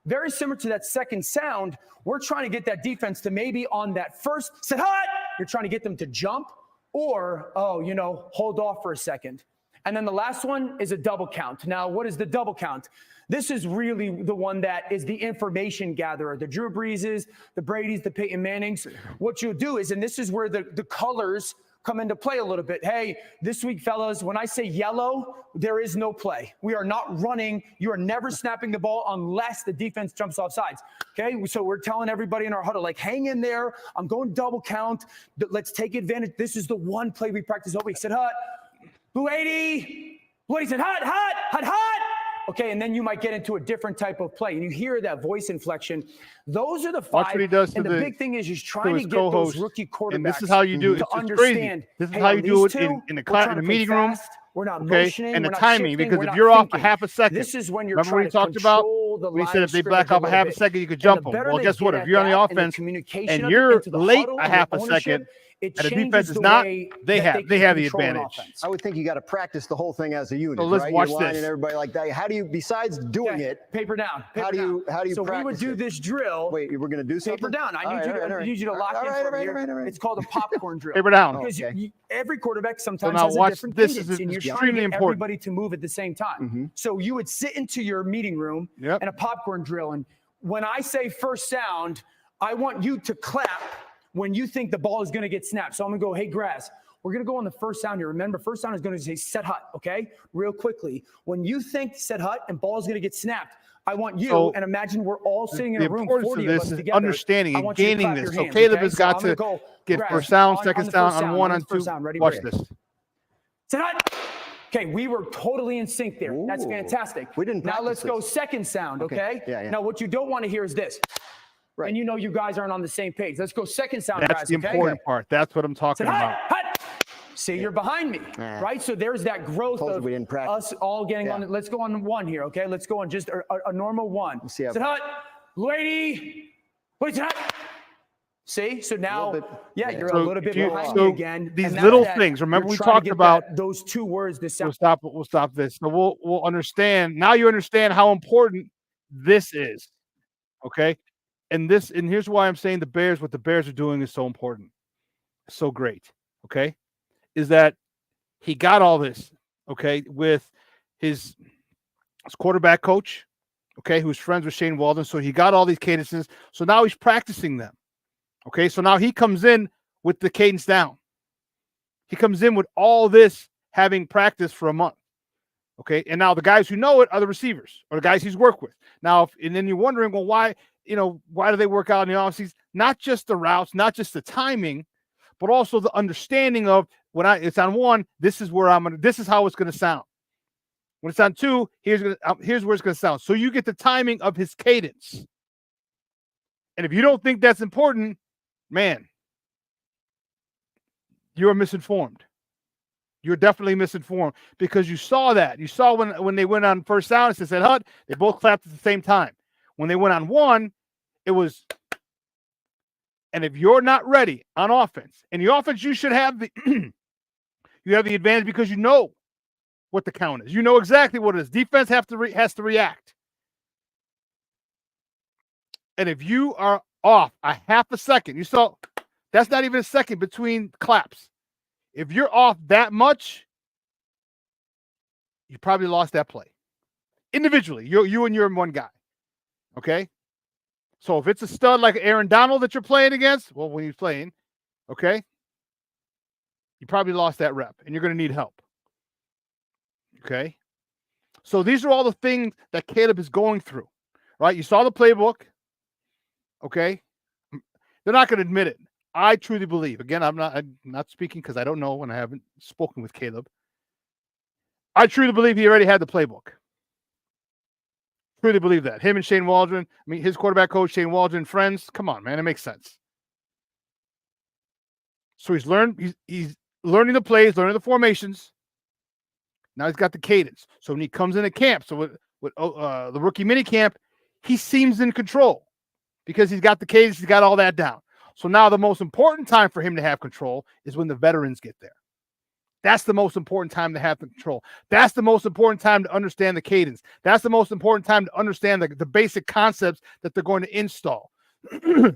Very similar to that second sound. We're trying to get that defense to maybe on that first said, hut. You're trying to get them to jump or, hold off for a second. And then the last one is a double count. Now, what is the double count? This is really the one that is the information gatherer. The Drew Breeses, the Bradys, the Peyton Mannings. What you'll do is, and this is where the colors come into play a little bit. Hey, this week, fellas, when I say yellow, there is no play. We are not running. You are never snapping the ball unless the defense jumps off sides. Okay, so we're telling everybody in our huddle, like, hang in there. I'm going double count. Let's take advantage. This is the one play we practice all week. Said, hut. Blue 80. Blue 80 said, hut, hut, hut, hut. Okay, and then you might get into a different type of play, and you hear that voice inflection. Those are the 5.
Watch what he does
and
to
the big thing is he's trying to get
co-host,
those rookie quarterbacks
and this is how you do it.
to
It's
understand.
crazy. This is
hey,
how you do it
two,
in the meeting room.
We're not motioning.
And the
we're not
timing,
shifting,
because
we're
if
not
you're off a
thinking.
half a second,
This is when you're
remember
trying
we
to
talked about?
the
We
line
said
of
if they
scrimmage
black off a half a
bit.
second, you could
And
jump
the
them.
better
Well,
they
guess what?
get
If you're on
at
the
that and
offense
communication
and
of it
you're
into the
late
huddle
a
and
half
the
a
ownership,
second,
it
and the
changes
defense is
the
not,
way
they
that
have
can
the
control an
advantage.
offense.
I would think you got to practice the whole thing as a unit,
So let's
right?
watch
Your line
this.
and everybody like that. How do you, besides doing it,
paper down?
How do you
So
practice
we would do
it?
this drill.
Wait, we're going to do something?
Paper down. I need you to lock in for me here. It's called a popcorn drill.
Paper down.
Because
Okay.
every quarterback sometimes
now
has a
watch,
different
this
cadence,
is
and you're trying to
extremely
get
important.
everybody to move at the same time. So you would sit into your meeting room and a popcorn drill, and when I say first sound, I want you to clap when you think the ball is going to get snapped. So I'm going to go, hey, Grass, we're going to go on the first sound here. Remember, first sound is going to say set hut, okay? Real quickly. When you think set hut and ball is going to get snapped, I want you, and imagine we're all sitting in a room, 40 of us
is
together.
understanding
I
and
want you to
gaining
clap
this.
your
So
hands,
Caleb
okay?
has
So
got
I'm gonna
to
go,
get
Grass,
first sound,
on
second
the
sound,
first
on 1, on
the first
2.
sound. Ready,
Watch
break.
this.
Set hut. Okay, we were totally in sync there. That's fantastic.
We didn't
Now
practice
let's go
this.
second sound, okay?
Yeah.
Now what you don't want to hear is this. Right. And you know you guys aren't on the same page. Let's go second sound,
That's
guys,
the
okay?
important part. That's what I'm talking
Set
about.
hut, hut. See, you're behind me, right? So there's that growth of
we didn't practice.
us all getting on. Let's go on 1 here, okay? Let's go on just a normal 1.
Let's see how-
Set hut, lady, wait, set hut. See, so now, you're a little bit behind me again.
These
and that's
little
that
things. Remember,
you're
we
trying to
talked
get
about
those 2 words. This sound.
We'll stop this. So we'll understand. Now you understand how important this is. Okay. And here's why I'm saying what the Bears are doing is so important. So great. Okay. Is that he got all this, okay, with his quarterback coach, okay, who's friends with Shane Walden. So he got all these cadences. So now he's practicing them. Okay, so now he comes in with the cadence down. He comes in with all this having practiced for a month. Okay, and now the guys who know it are the receivers or the guys he's worked with. Now, and then you're wondering, well, why do they work out in the offseason? Not just the routes, not just the timing, but also the understanding of it's on 1, this is how it's going to sound. When it's on 2, here's where it's going to sound. So you get the timing of his cadence. And if you don't think that's important, man, you're misinformed. You're definitely misinformed because you saw that. You saw when they went on first sound, it said hut, they both clapped at the same time. When they went on 1, it was, and if you're not ready on offense, and the offense you should have you have the advantage because you know what the count is. You know exactly what it is. Defense has to react. And if you are off a half a second, you saw that's not even a second between claps. If you're off that much, you probably lost that play. Individually, you and your 1 guy. Okay? So if it's a stud like Aaron Donald that you're playing against, well, when he's playing, okay, you probably lost that rep, and you're going to need help. Okay? So these are all the things that Caleb is going through, right? You saw the playbook, okay? They're not going to admit it. I truly believe. Again, I'm not speaking because I don't know and I haven't spoken with Caleb. I truly believe he already had the playbook. Truly believe that. Him and Shane Waldron, I mean, his quarterback coach, Shane Waldron, friends. Come on, man. It makes sense. So he's learning the plays, learning the formations. Now he's got the cadence. So when he comes into camp, so with the rookie mini camp, he seems in control because he's got the cadence, he's got all that down. So now the most important time for him to have control is when the veterans get there. That's the most important time to have the control. That's the most important time to understand the cadence. That's the most important time to understand the basic concepts that they're going to install. Because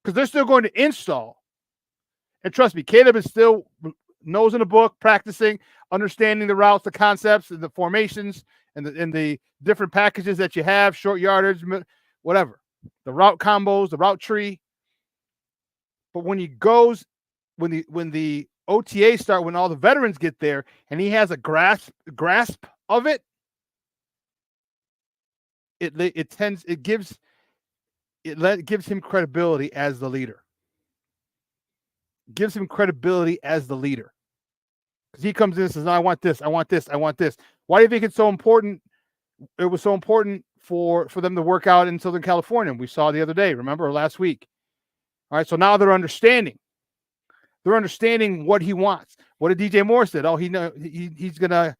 they're still going to install. And trust me, Caleb is still nose in the book, practicing, understanding the routes, the concepts, and the formations, and the different packages that you have, short yardage, whatever. The route combos, the route tree. But when he goes, when the OTA start, when all the veterans get there, and he has a grasp of it, it gives him credibility as the leader. Gives him credibility as the leader. Because he comes in and says, no, I want this, I want this, I want this. Why do you think it's so important? It was so important for them to work out in Southern California. We saw the other day, remember, or last week. All right, so now they're understanding. They're understanding what he wants. What did DJ Moore said? Oh, he's gonna,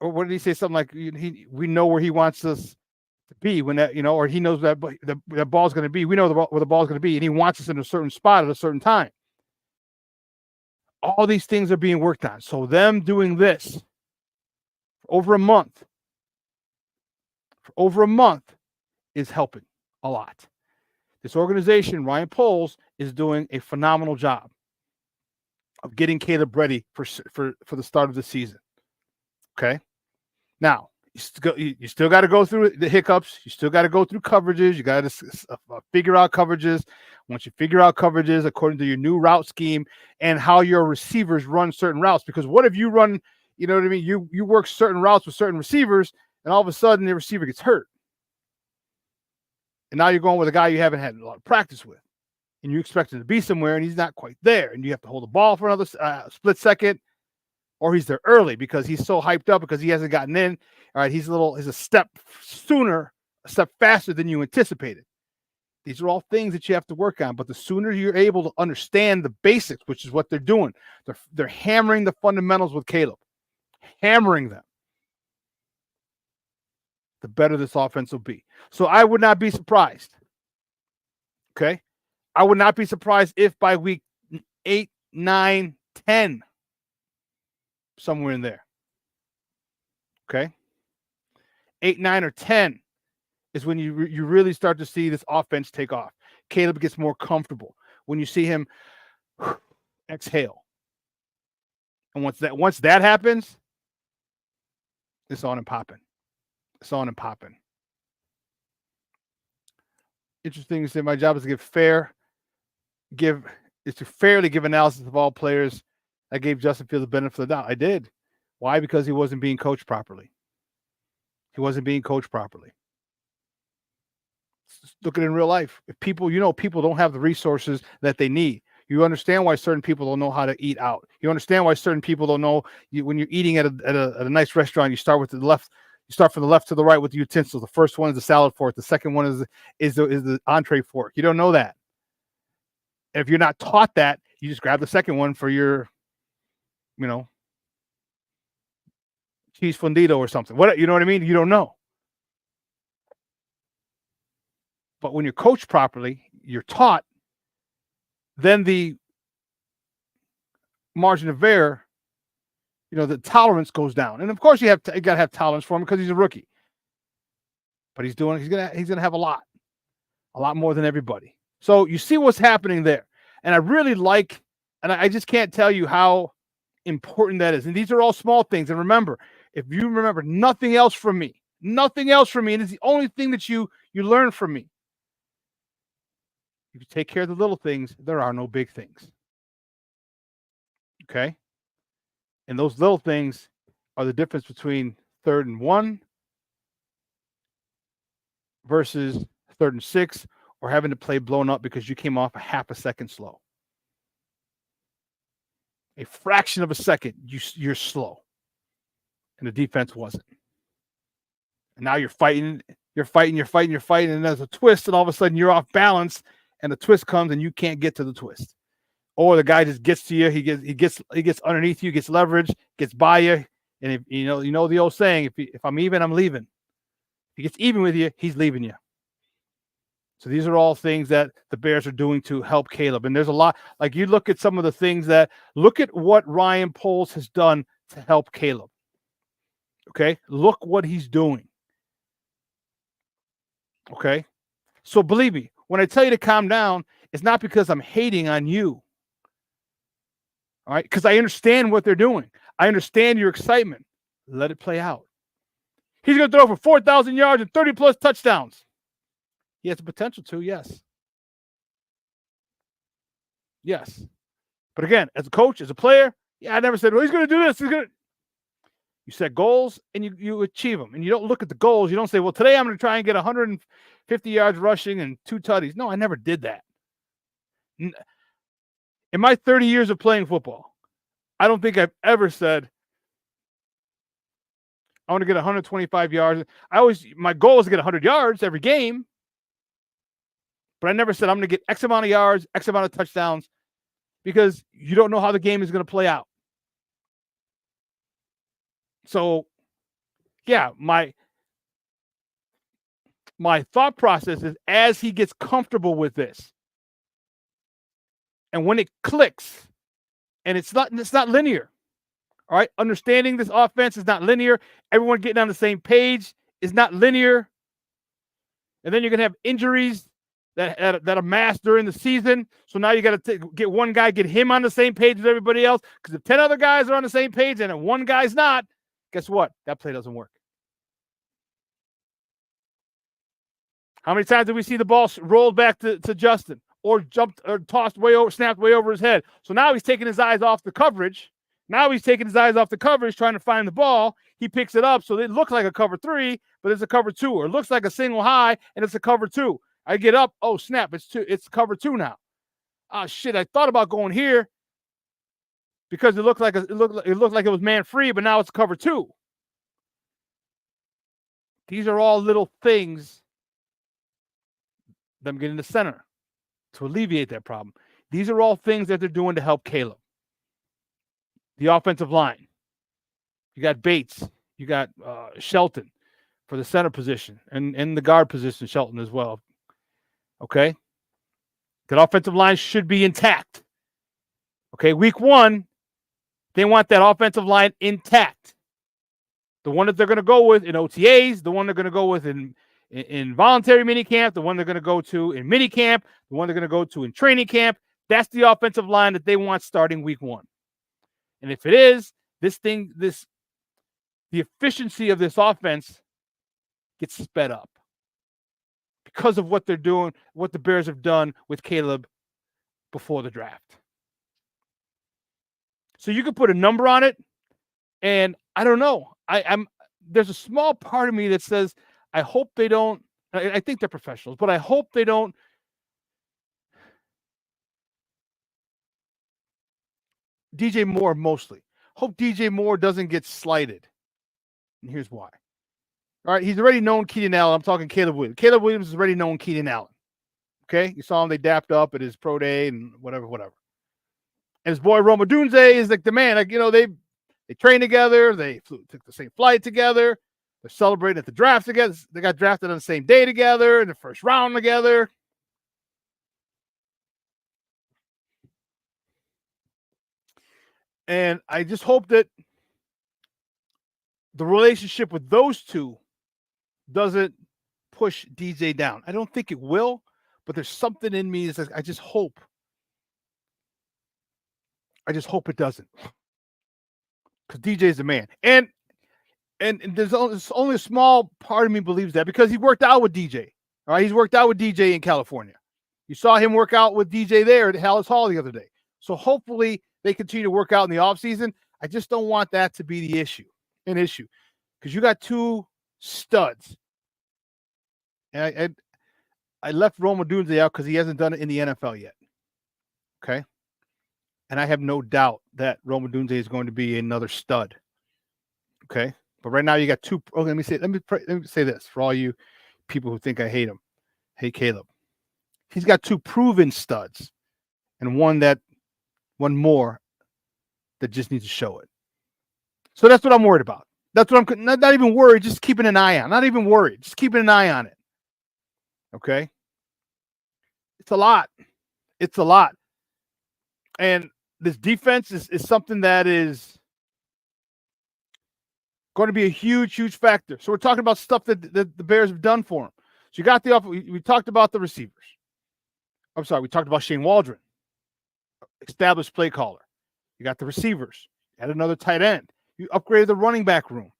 or what did he say? Something like we know where he wants us to be when that, or he knows that the ball's going to be. We know where the ball's going to be, and he wants us in a certain spot at a certain time. All these things are being worked on. So them doing this for over a month is helping a lot. This organization, Ryan Poles, is doing a phenomenal job of getting Caleb ready for the start of the season. Okay? Now, you still got to go through the hiccups. You still got to go through coverages. You got to figure out coverages. Once you figure out coverages according to your new route scheme and how your receivers run certain routes, because what if you run, you know what I mean? You work certain routes with certain receivers, and all of a sudden the receiver gets hurt. And now you're going with a guy you haven't had a lot of practice with. And you expect him to be somewhere, and he's not quite there. And you have to hold the ball for another split second, or he's there early because he's so hyped up because he hasn't gotten in. All right, he's a step sooner, a step faster than you anticipated. These are all things that you have to work on. But the sooner you're able to understand the basics, which is what they're doing, they're hammering the fundamentals with Caleb, hammering them, the better this offense will be. So I would not be surprised. Okay? I would not be surprised if by week 8, 9, 10, somewhere in there. Okay? 8, 9, or 10 is when you really start to see this offense take off. Caleb gets more comfortable. When you see him exhale. And once that happens, it's on and popping. It's on and popping. Interesting to say my job is to fairly give analysis of all players. I gave Justin Fields the benefit of the doubt. I did. Why? Because he wasn't being coached properly. Look at it in real life. If people don't have the resources that they need. You understand why certain people don't know how to eat out. You understand why certain people don't know when you're eating at a nice restaurant, you start with the left. You start from the left to the right with the utensils. The first one is the salad fork. The second one is the entree fork. You don't know that. And if you're not taught that, you just grab the second one for your, cheese fondito or something. What, you know what I mean? You don't know. But when you're coached properly, you're taught, then the margin of error, the tolerance goes down. And of course you got to have tolerance for him because he's a rookie. But he's going to have a lot more than everybody. So you see what's happening there. And I really like, and I just can't tell you how important that is. And these are all small things. And remember, if you remember nothing else from me, and it's the only thing that you learn from me. If you take care of the little things, there are no big things. Okay? And those little things are the difference between 3rd and 1 versus 3rd and 6, or having to play blown up because you came off a half a second slow. A fraction of a second, you're slow. And the defense wasn't. And now you're fighting, and there's a twist, and all of a sudden you're off balance, and the twist comes and you can't get to the twist. Or the guy just gets to you, he gets underneath you, gets leverage, gets by you. And if you know the old saying, if I'm even, I'm leaving. If he gets even with you, he's leaving you. So these are all things that the Bears are doing to help Caleb. And there's a lot, like you look at some of the things look at what Ryan Poles has done to help Caleb. Okay? Look what he's doing. Okay? So believe me, when I tell you to calm down, it's not because I'm hating on you. All right? Because I understand what they're doing. I understand your excitement. Let it play out. He's going to throw for 4,000 yards and 30-plus touchdowns. He has the potential to, yes. Yes. But again, as a coach, as a player, I never said, well, he's going to do this. You set goals, and you achieve them. And you don't look at the goals. You don't say, well, today I'm going to try and get 150 yards rushing and 2 tutties. No, I never did that. In my 30 years of playing football, I don't think I've ever said, I want to get 125 yards. My goal is to get 100 yards every game. But I never said I'm going to get X amount of yards, X amount of touchdowns, because you don't know how the game is going to play out. So, yeah, my thought process is as he gets comfortable with this, and when it clicks, and it's not linear. All right, understanding this offense is not linear. Everyone getting on the same page is not linear. And then you're going to have injuries that amass during the season. So now you got to get one guy, get him on the same page as everybody else. Because if 10 other guys are on the same page and one guy's not, guess what? That play doesn't work. How many times did we see the ball rolled back to Justin, or jumped or tossed snapped way over his head? So now he's taking his eyes off the coverage. Trying to find the ball. He picks it up, so it looks like a cover 3, but it's a cover 2. Or it looks like a single high, and it's a cover 2. I get up, oh snap, it's cover 2 now. Oh shit, I thought about going here because it looked like it was man free, but now it's cover 2. These are all little things. Them getting the center to alleviate that problem. These are all things that they're doing to help Caleb. The offensive line. You got Bates. You got Shelton for the center position, and the guard position, Shelton as well. Okay? That offensive line should be intact. Okay, week 1, they want that offensive line intact. The one that they're going to go with in OTAs, the one they're going to go with in voluntary minicamp, the one they're going to go to in minicamp, the one they're going to go to in training camp. That's the offensive line that they want starting week 1. And if it is, the efficiency of this offense gets sped up because of what they're doing, what the Bears have done with Caleb before the draft. So you could put a number on it, and I don't know. There's a small part of me that says, I hope they don't. I think they're professionals, but I hope they don't. DJ Moore mostly. Hope DJ Moore doesn't get slighted. And here's why. All right, he's already known Keenan Allen. I'm talking Caleb Williams. Caleb Williams has already known Keenan Allen. Okay? You saw him, they dapped up at his pro day and whatever. And his boy Roma Dunze is like the man. Like, they train together. They took the same flight together. They're celebrating at the draft together. They got drafted on the same day together in the first round together. And I just hope that the relationship with those two doesn't push DJ down. I don't think it will, but there's something in me that says, I just hope it doesn't. Because DJ is the man. And there's only a small part of me believes that because he worked out with DJ. All right, he's worked out with DJ in California. You saw him work out with DJ there at Hallis Hall the other day. So hopefully they continue to work out in the offseason. I just don't want that to be an issue. Because because you got two studs. And I left Rome Odunze out because he hasn't done it in the NFL yet. Okay. And I have no doubt that Rome Odunze is going to be another stud. Okay. But right now you got two. Okay, let me say this for all you people who think I hate him. Hey, Caleb. He's got two proven studs and one more that just needs to show it. So that's what I'm worried about. That's what I'm not even worried, just keeping an eye on. Not even worried, just keeping an eye on it. Okay? It's a lot. It's a lot. And this defense is something that is going to be a huge, huge factor. So we're talking about stuff that the Bears have done for him. So you got the we talked about the receivers. I'm sorry, we talked about Shane Waldron, established play caller. You got the receivers. You had another tight end. You upgraded the running back room.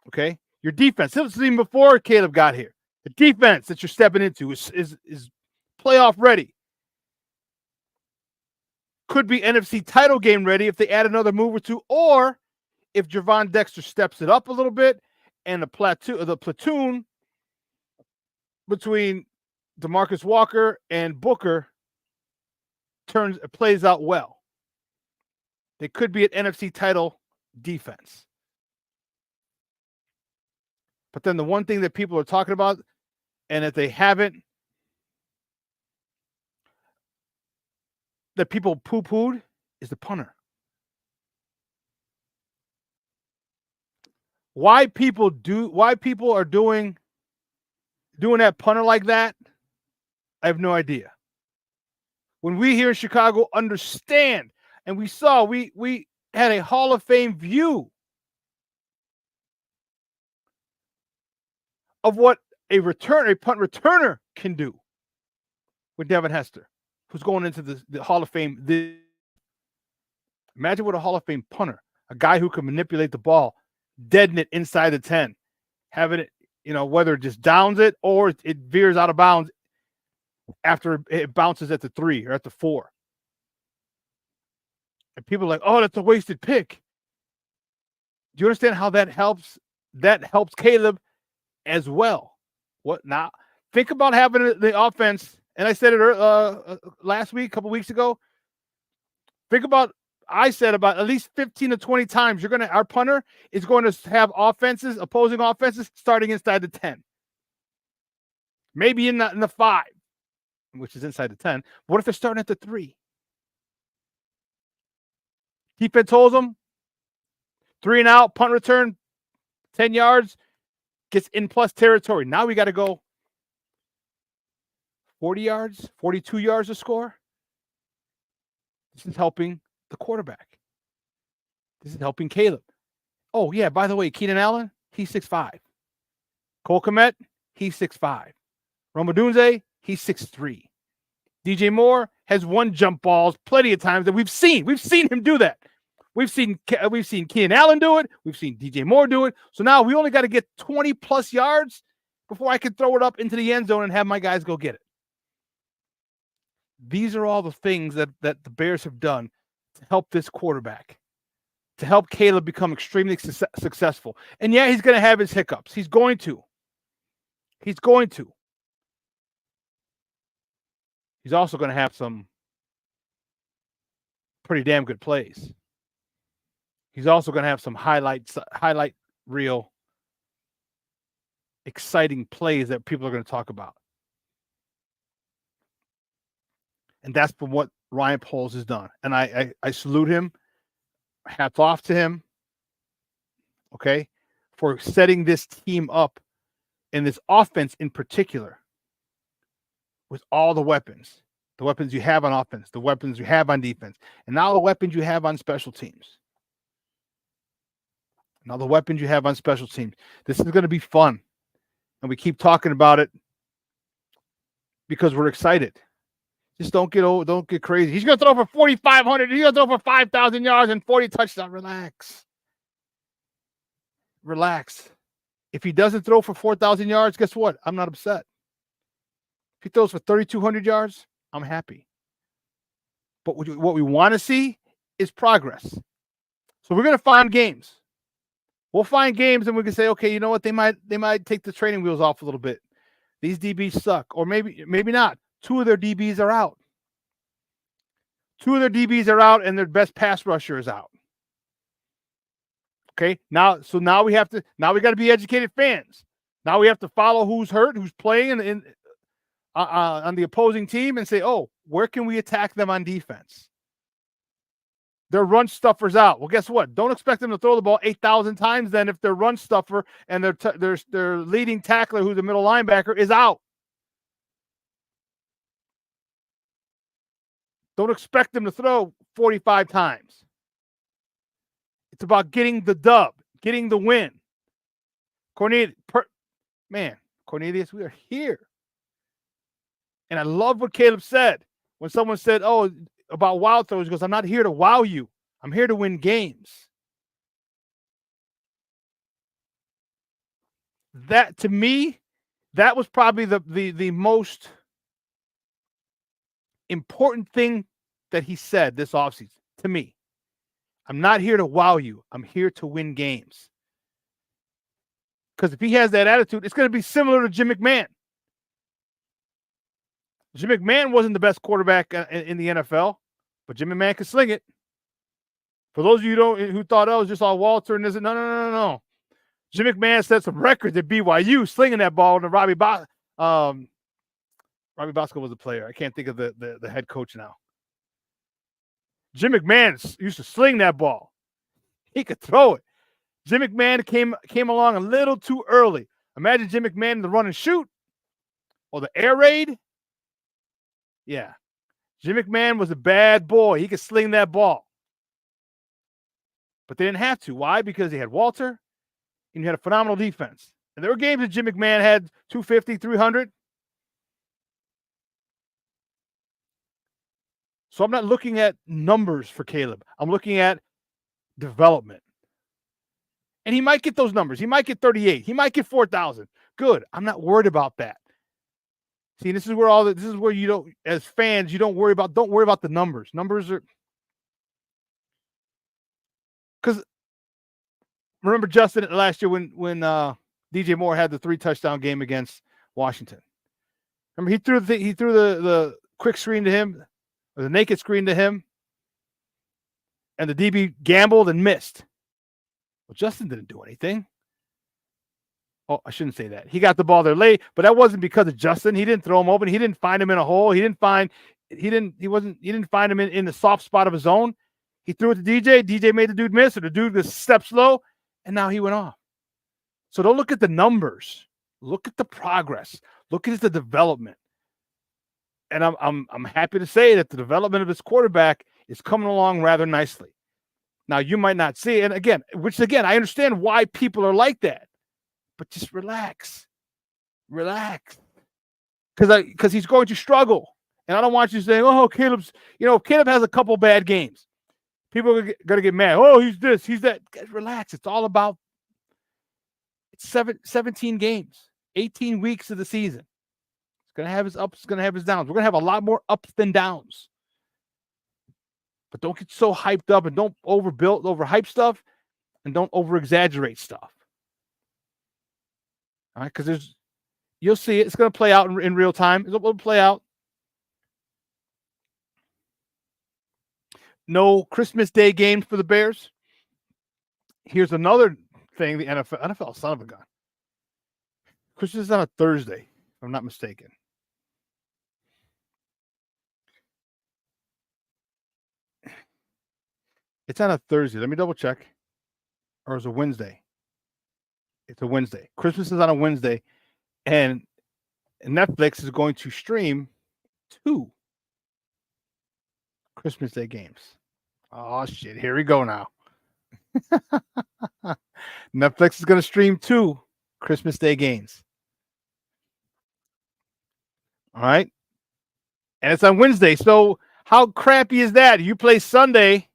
Okay? Your defense. This was even before Caleb got here. The defense that you're stepping into is playoff ready. Could be NFC title game ready if they add another move or two, or if Gervon Dexter steps it up a little bit and the platoon between DeMarcus Walker and Booker plays out well. They could be an NFC title defense. But then the one thing that people are talking about and that they haven't, that people poo-pooed, is the punter. Why people are doing that punter like that, I have no idea. When we here in Chicago understand, and we saw, we had a Hall of Fame view of what a punt returner can do with Devin Hester, who's going into the Hall of Fame. Imagine what a Hall of Fame punter, a guy who can manipulate the ball, deaden it inside the 10, having it, whether it just downs it or it veers out of bounds after it bounces at the 3 or at the 4. And people are like, oh, that's a wasted pick. Do you understand how that helps? That helps Caleb as well. What now? Think about having the offense, and I said it last week, a couple weeks ago. I said about at least 15 to 20 times our punter is going to have opposing offenses starting inside the 10. Maybe in the 5, which is inside the 10. What if they're starting at the 3? Defense holds them, 3 and out, punt return, 10 yards, gets in plus territory. Now we got to go 40 yards, 42 yards to score. This is helping the quarterback. This is helping Caleb. Oh, yeah, by the way, Keenan Allen, he's 6'5". Cole Kmet, he's 6'5". Rome Odunze, he's 6'3". DJ Moore has won jump balls plenty of times that we've seen. We've seen him do that. We've seen Keenan Allen do it. We've seen DJ Moore do it. So now we only got to get 20 plus yards before I can throw it up into the end zone and have my guys go get it. These are all the things that the Bears have done to help this quarterback, to help Caleb become extremely successful. And yeah, he's going to have his hiccups. He's going to. He's also going to have some pretty damn good plays. He's also going to have some highlight reel exciting plays that people are going to talk about. And that's from what Ryan Poles has done. And I salute him. Hats off to him. Okay. For setting this team up and this offense in particular with all the weapons you have on offense, the weapons you have on defense, and now the weapons you have on special teams. This is going to be fun. And we keep talking about it because we're excited. Just don't get crazy. He's going to throw for 4,500. He's going to throw for 5,000 yards and 40 touchdowns. Relax. If he doesn't throw for 4,000 yards, guess what? I'm not upset. If he throws for 3,200 yards, I'm happy. But what we want to see is progress. So we're going to find games. We'll find games and we can say, okay, you know what? They might take the training wheels off a little bit. These DBs suck, or maybe not. 2 of their DBs are out. 2 of their DBs are out, and their best pass rusher is out. Okay, now we got to be educated fans. Now we have to follow who's hurt, who's playing on the opposing team, and say, oh, where can we attack them on defense? Their run stuffer's out. Well, guess what? Don't expect them to throw the ball 8,000 times then if their run stuffer and their leading tackler, who's a middle linebacker, is out. Don't expect them to throw 45 times. It's about getting the dub, getting the win. Cornelius, we are here. And I love what Caleb said when someone said, oh, about wild throws. He goes, I'm not here to wow you. I'm here to win games. That, to me, that was probably the most important thing that he said this offseason to me. I'm not here to wow you. I'm here to win games. Because if he has that attitude, it's going to be similar to Jim McMahon. Jim McMahon wasn't the best quarterback in the NFL, but Jim McMahon could sling it. For those of you who thought, oh, it was just all Walter and this, no. Jim McMahon set some records at BYU slinging that ball to Robbie Bosco was the player. I can't think of the head coach now. Jim McMahon used to sling that ball. He could throw it. Jim McMahon came along a little too early. Imagine Jim McMahon in the run and shoot or the air raid. Yeah. Jim McMahon was a bad boy. He could sling that ball. But they didn't have to. Why? Because they had Walter and you had a phenomenal defense. And there were games that Jim McMahon had 250, 300. So I'm not looking at numbers for Caleb. I'm looking at development. And he might get those numbers. He might get 38. He might get 4,000. Good. I'm not worried about that. See, this is where you don't, as fans, don't worry about the numbers. Numbers are, because remember Justin last year when DJ Moore had the 3-touchdown game against Washington. Remember he threw the quick screen to him, or the naked screen to him, and the DB gambled and missed. Well, Justin didn't do anything. Oh, I shouldn't say that. He got the ball there late, but that wasn't because of Justin. He didn't throw him open. He didn't find him in a hole. He didn't find him in the soft spot of his zone. He threw it to DJ. DJ made the dude miss, or the dude just stepped slow, and now he went off. So don't look at the numbers. Look at the progress. Look at the development. And I'm happy to say that the development of this quarterback is coming along rather nicely. Now, you might not see it, and again, I understand why people are like that. But just relax. Relax. Because he's going to struggle. And I don't want you saying, oh, Caleb has a couple bad games. People are going to get mad. Oh, he's this, he's that. Relax. It's all about 17 games, 18 weeks of the season. It's going to have his ups, it's going to have his downs. We're going to have a lot more ups than downs. But don't get so hyped up and don't overhype stuff, and don't over-exaggerate stuff. All right, because you'll see it. It's going to play out in real time. It'll play out. No Christmas Day games for the Bears. Here's another thing: the NFL, son of a gun. Christmas is on a Thursday, if I'm not mistaken. It's on a Thursday. Let me double check. Or is it a Wednesday? It's a Wednesday. Christmas is on a Wednesday, and Netflix is going to stream 2 Christmas Day games. Oh, shit. Here we go now. Netflix is going to stream 2 Christmas Day games. All right. And it's on Wednesday. So how crappy is that? You play Sunday,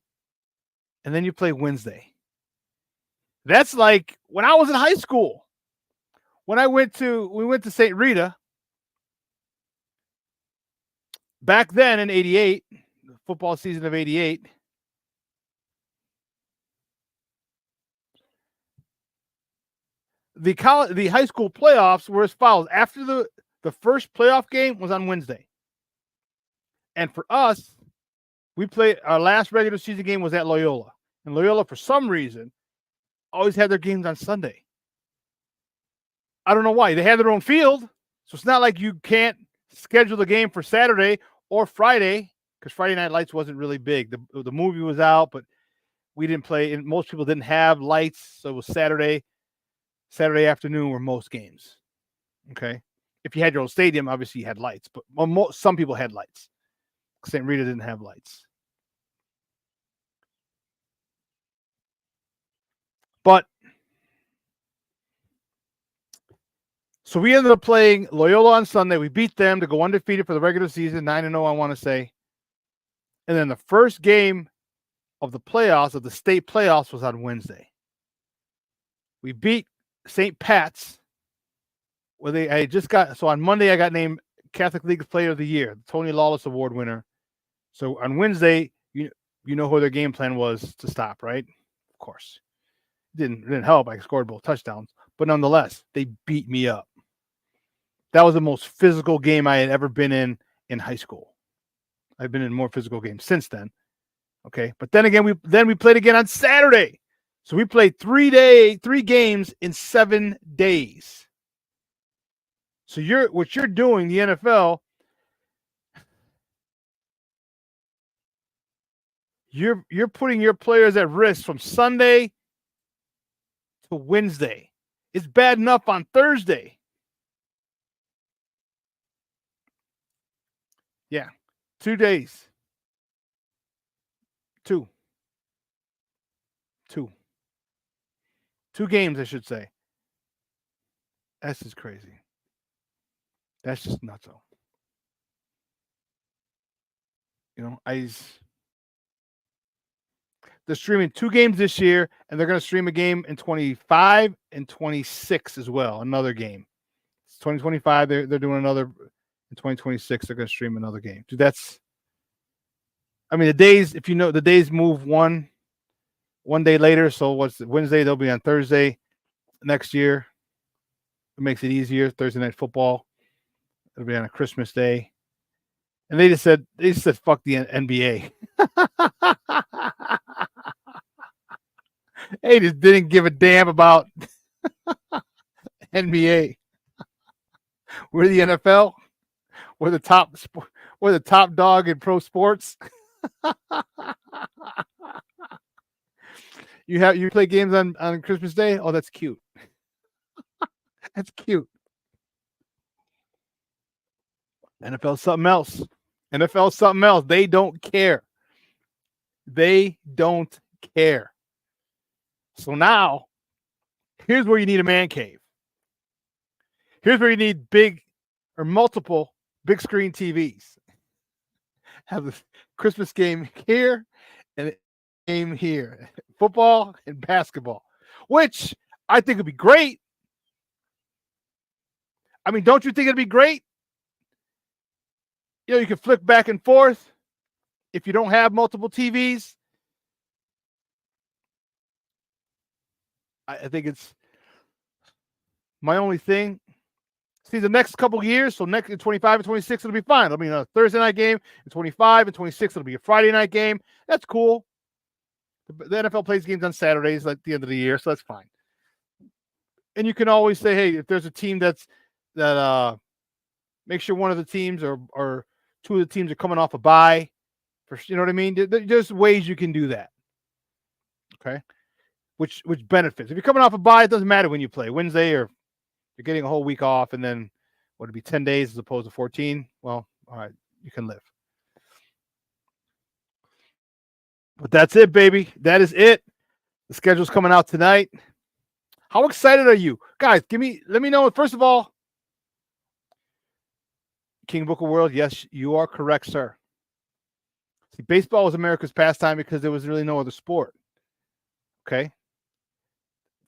and then you play Wednesday. That's like when I was in high school. When we went to St. Rita back then in 88, the football season of 88. the high school playoffs were as follows. After the first playoff game was on Wednesday. And for us, we played our last regular season game was at Loyola. And Loyola, for some reason, always had their games on Sunday. I don't know why. They had their own field. So it's not like you can't schedule the game for Saturday or Friday, because Friday Night Lights wasn't really big. The movie was out, but we didn't play, and most people didn't have lights. So it was Saturday afternoon were most games. Okay. If you had your own stadium, obviously you had lights, but some people had lights. St. Rita didn't have lights. But so we ended up playing Loyola on Sunday. We beat them to go undefeated for the regular season, 9-0, I want to say. And then the first game of the playoffs, of the state playoffs, was on Wednesday. We beat St. Pat's. So on Monday I got named Catholic League Player of the Year, the Tony Lawless Award winner. So on Wednesday, you know who their game plan was to stop, right? Of course. Didn't help. I scored both touchdowns. But nonetheless, they beat me up. That was the most physical game I had ever been in high school. I've been in more physical games since then. Okay. But then again, we played again on Saturday. So we played 3 games in 7 days. So what you're doing, the NFL, you're putting your players at risk from Sunday to Wednesday. It's bad enough on Thursday. Yeah. 2 days. Two games, I should say. That's just crazy. That's just nuts. They're streaming 2 games this year, and they're going to stream a game in 25 and 26 as well. Another game. It's 2025. They're doing another in 2026. They're going to stream another game. Dude, the days, if you know, the days move one day later. So what's Wednesday? They'll be on Thursday next year. It makes it easier. Thursday Night Football. It'll be on a Christmas Day. And they just said, fuck the NBA. They just didn't give a damn about NBA. We're the NFL. We're the top dog in pro sports. You play games on Christmas Day? Oh, that's cute. That's cute. NFL's something else. NFL's something else. They don't care. They don't care. So now, here's where you need a man cave. Here's where you need big or multiple big screen TVs. Have the Christmas game here and the game here. Football and basketball, which I think would be great. I mean, don't you think it'd be great? You can flick back and forth if you don't have multiple TVs. I think it's my only thing. See, the next couple years, so next in 25 and 26, it'll be fine. It'll be a Thursday night game. In 25 and 26, it'll be a Friday night game. That's cool. The NFL plays games on Saturdays at the end of the year, so that's fine. And you can always say, hey, if there's a team that make sure one of the teams or two of the teams are coming off a bye. You know what I mean? There's ways you can do that. Okay. Which benefits. If you're coming off a bye, it doesn't matter when you play. Wednesday, or you're getting a whole week off, and then would it be 10 days as opposed to 14? Well, all right, you can live. But that's it, baby. That is it. The schedule's coming out tonight. How excited are you? Guys, let me know. First of all, King Book of World, yes, you are correct, sir. See, baseball was America's pastime because there was really no other sport. Okay?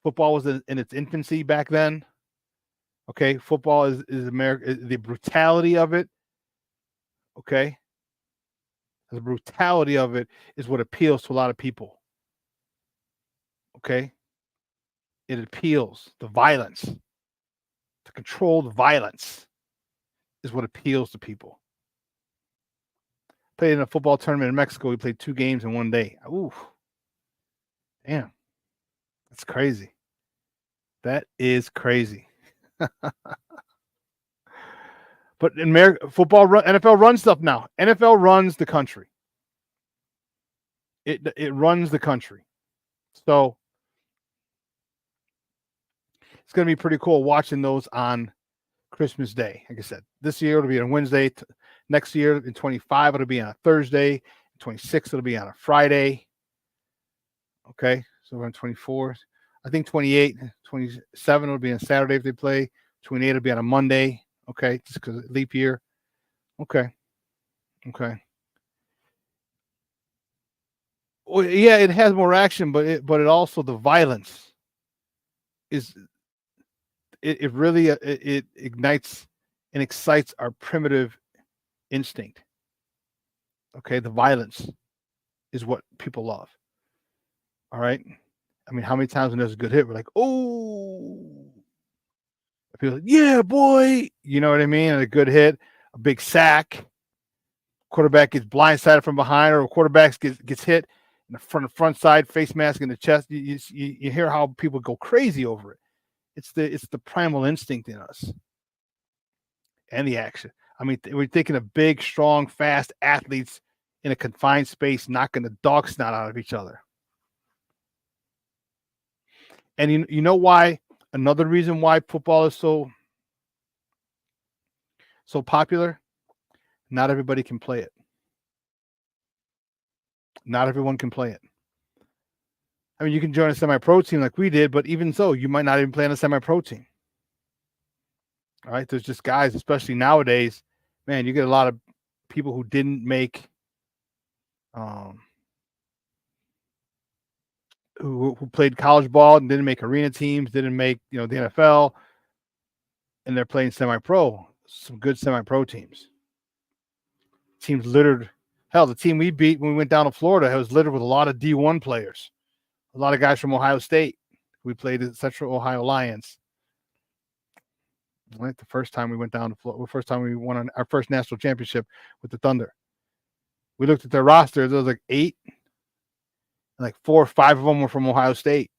Football was in its infancy back then. Okay? Football is America, the brutality of it. Okay? The brutality of it is what appeals to a lot of people. Okay? It appeals. The violence. To control the violence is what appeals to people. Played in a football tournament in Mexico. We played 2 games in 1 day. Ooh. Damn. That's crazy. That is crazy. But in football, NFL runs stuff now. NFL runs the country. It runs the country. So it's going to be pretty cool watching those on Christmas Day. Like I said, this year it'll be on Wednesday. Next year in 25, it'll be on a Thursday. In 26, it'll be on a Friday. Okay, so we're on 24. I think 28, 27 will be on Saturday if they play. 28 will be on a Monday. Okay, just because leap year. Okay. Well, yeah, it has more action, but it also, the violence is it really it ignites and excites our primitive instinct. Okay, the violence is what people love. All right. I mean, how many times when there's a good hit, we're like, oh, people like, yeah, boy. You know what I mean? And a good hit, a big sack, quarterback gets blindsided from behind, or a quarterback gets hit in the front side, face mask in the chest. You hear how people go crazy over it. It's the primal instinct in us. And the action. I mean, we're thinking of big, strong, fast athletes in a confined space knocking the dog snot out of each other. And you know why? Another reason why football is so popular? Not everybody can play it. Not everyone can play it. I mean, you can join a semi-pro team like we did, but even so, you might not even play on a semi-pro team. All right, there's just guys, especially nowadays, man, you get a lot of people who didn't make who played college ball and didn't make arena teams, didn't make, the NFL, and they're playing semi-pro. Some good semi-pro teams. Teams littered. Hell, the team we beat when we went down to Florida was littered with a lot of D1 players. A lot of guys from Ohio State. We played at Central Ohio Lions. Right, the first time we went down to Florida, the first time we won our first national championship with the Thunder. We looked at their roster. There was like 8. And like 4 or 5 of them were from Ohio State.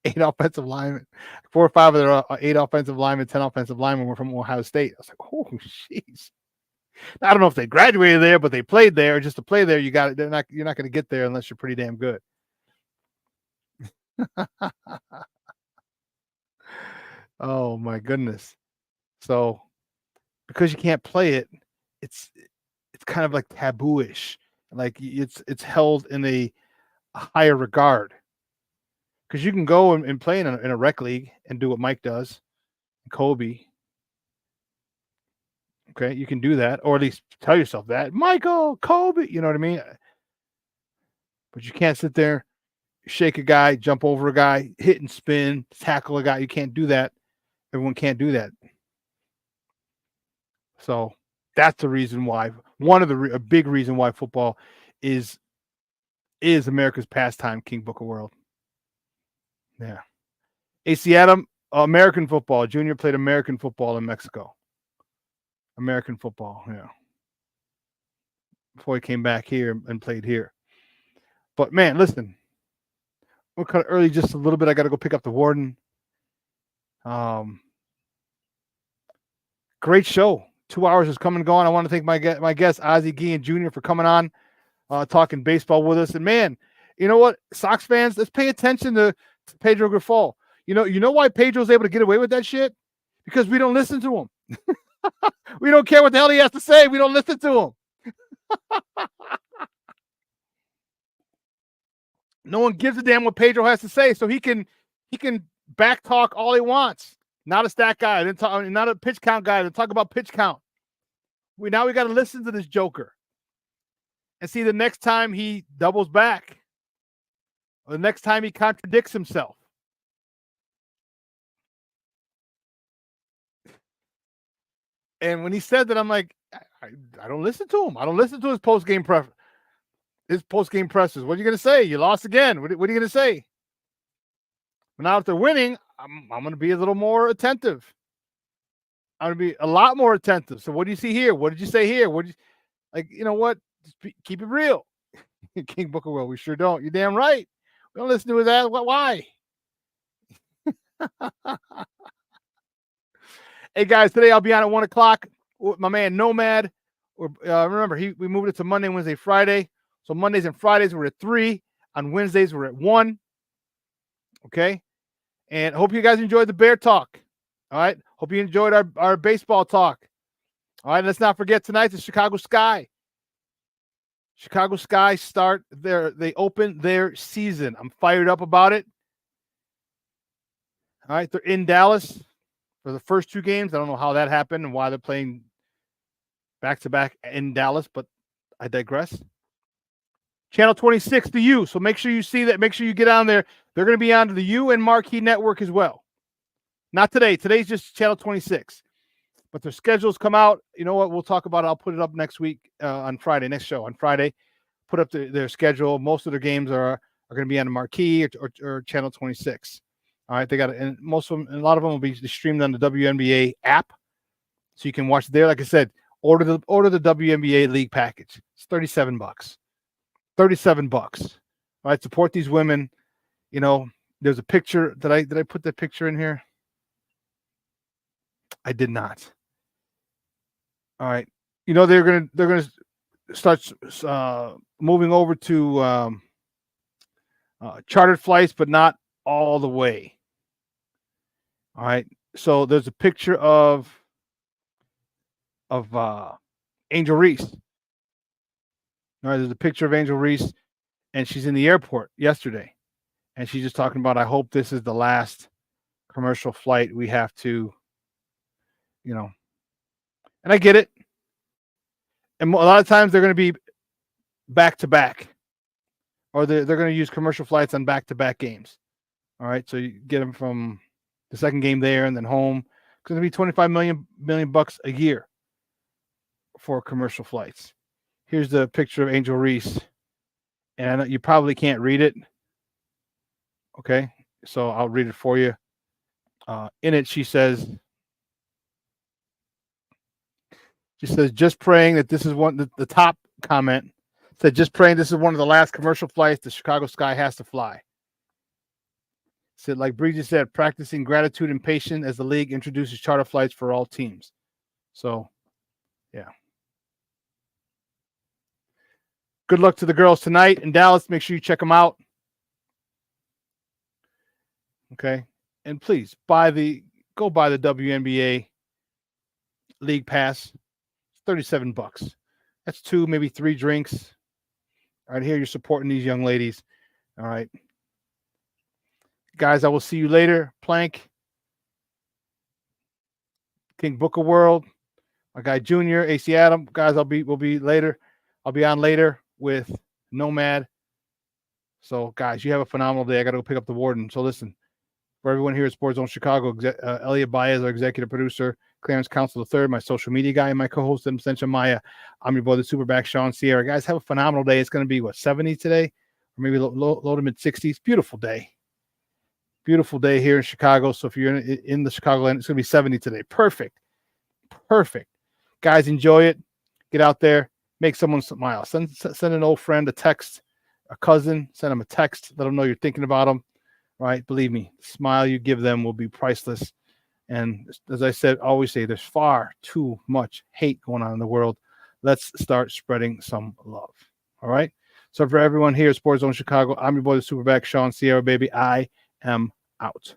8 offensive linemen. 4 or 5 of their 8 offensive linemen, 10 offensive linemen were from Ohio State. I was like, oh, jeez. I don't know if they graduated there, but they played there. Just to play there, you're not going to get there unless you're pretty damn good. Oh my goodness. So because you can't play it, it's kind of like taboo-ish. Like it's held in a higher regard. Because you can go and play in a rec league and do what Mike does, Kobe. Okay, you can do that, or at least tell yourself that. Michael, Kobe, you know what I mean? But you can't sit there, shake a guy, jump over a guy, hit and spin, tackle a guy. You can't do that. Everyone can't do that. So that's the reason why, a big reason why football is America's pastime, King Booker World. Yeah. AC Adam, American football. Junior played American football in Mexico. American football, yeah. Before he came back here and played here. But man, listen, we're kind of early just a little bit. I got to go pick up the warden. Great show. 2 hours has come and gone. I want to thank my guest, Ozzie Guliien Jr., for coming on, talking baseball with us. And man, you know what, Sox fans, let's pay attention to Pedro Grifol. You know why Pedro's able to get away with that shit? Because we don't listen to him. We don't care what the hell he has to say. We don't listen to him. No one gives a damn what Pedro has to say, so he can back talk all he wants. Not a stat guy, not a pitch count guy to talk about pitch count. We got to listen to this joker and see the next time he doubles back, or the next time he contradicts himself. And when he said that, I'm like, I don't listen to him. I don't listen to his post-game presses. What are you going to say? You lost again. What are you going to say? But now if they're winning, I'm going to be a little more attentive. I'm going to be a lot more attentive. So what do you see here? What did you say here? What did you, like, you know what? Keep it real. King Booker will. We sure don't. You're damn right. We don't listen to his ass. Why? Hey, guys, today I'll be on at 1 o'clock with my man Nomad. Remember, we moved it to Monday, Wednesday, Friday. So Mondays and Fridays we're at 3. On Wednesdays we're at 1. Okay? And hope you guys enjoyed the Bear Talk. All right? Hope you enjoyed our baseball talk. All right? Let's not forget tonight the Chicago Sky. Chicago Sky they open their season. I'm fired up about it. All right? They're in Dallas for the first 2 games. I don't know how that happened and why they're playing back-to-back in Dallas, but I digress. Channel 26, the U. So make sure you see that. Make sure you get on there. They're going to be on the U and Marquee Network as well. Not today. Today's just Channel 26. But their schedules come out. You know what? We'll talk about it. I'll put it up next week on Friday, next show on Friday. Put up their schedule. Most of their games are going to be on the Marquee or Channel 26. All right. They got it. And most of them, and a lot of them will be streamed on the WNBA app. So you can watch it there. Like I said, order the WNBA league package. It's $37. $37. All right. Support these women. You know, there's a picture. Did I put that picture in here? I did not. All right. You know, they're gonna start moving over to chartered flights, but not all the way. All right. So there's a picture of Angel Reese. All right, there's a picture of Angel Reese, and she's in the airport yesterday, and she's just talking about, I hope this is the last commercial flight we have to, you know, and I get it. And a lot of times they're going to be back-to-back, or they're going to use commercial flights on back-to-back games. All right, so you get them from the second game there and then home. It's going to be $25 million bucks a year for commercial flights. Here's the picture of Angel Reese, and I know you probably can't read it. Okay, so I'll read it for you. In it, she says, just praying that this is the top comment said, just praying this is one of the last commercial flights the Chicago Sky has to fly. Said, like Bridget said, practicing gratitude and patience as the league introduces charter flights for all teams. So, yeah. Good luck to the girls tonight in Dallas. Make sure you check them out. Okay. And please go buy the WNBA League Pass. It's $37. That's 2, maybe 3 drinks. All right, here you're supporting these young ladies. All right. Guys, I will see you later. Plank. King Booker World. My guy Junior, AC Adam. Guys, we'll be later. I'll be on later with Nomad. So, guys, you have a phenomenal day. I got to go pick up the warden. So, listen, for everyone here at Sports Zone Chicago, Elliot Baez, our executive producer, Clarence Council III, my social media guy, and my co-host, Sencha Maya. I'm your boy, the SuperBack, Shawn Sierra. Guys, have a phenomenal day. It's going to be, 70 today? Or maybe low to mid-60s. Beautiful day. Beautiful day here in Chicago. So, if you're in the Chicagoland, it's going to be 70 today. Perfect. Guys, enjoy it. Get out there. Make someone smile. Send an old friend a text, a cousin. Send them a text. Let them know you're thinking about them. Right? Believe me, the smile you give them will be priceless. And as I said, always say, there's far too much hate going on in the world. Let's start spreading some love. All right? So for everyone here at Sports Zone Chicago, I'm your boy, the SuperBack, Shawn Sierra, baby. I am out.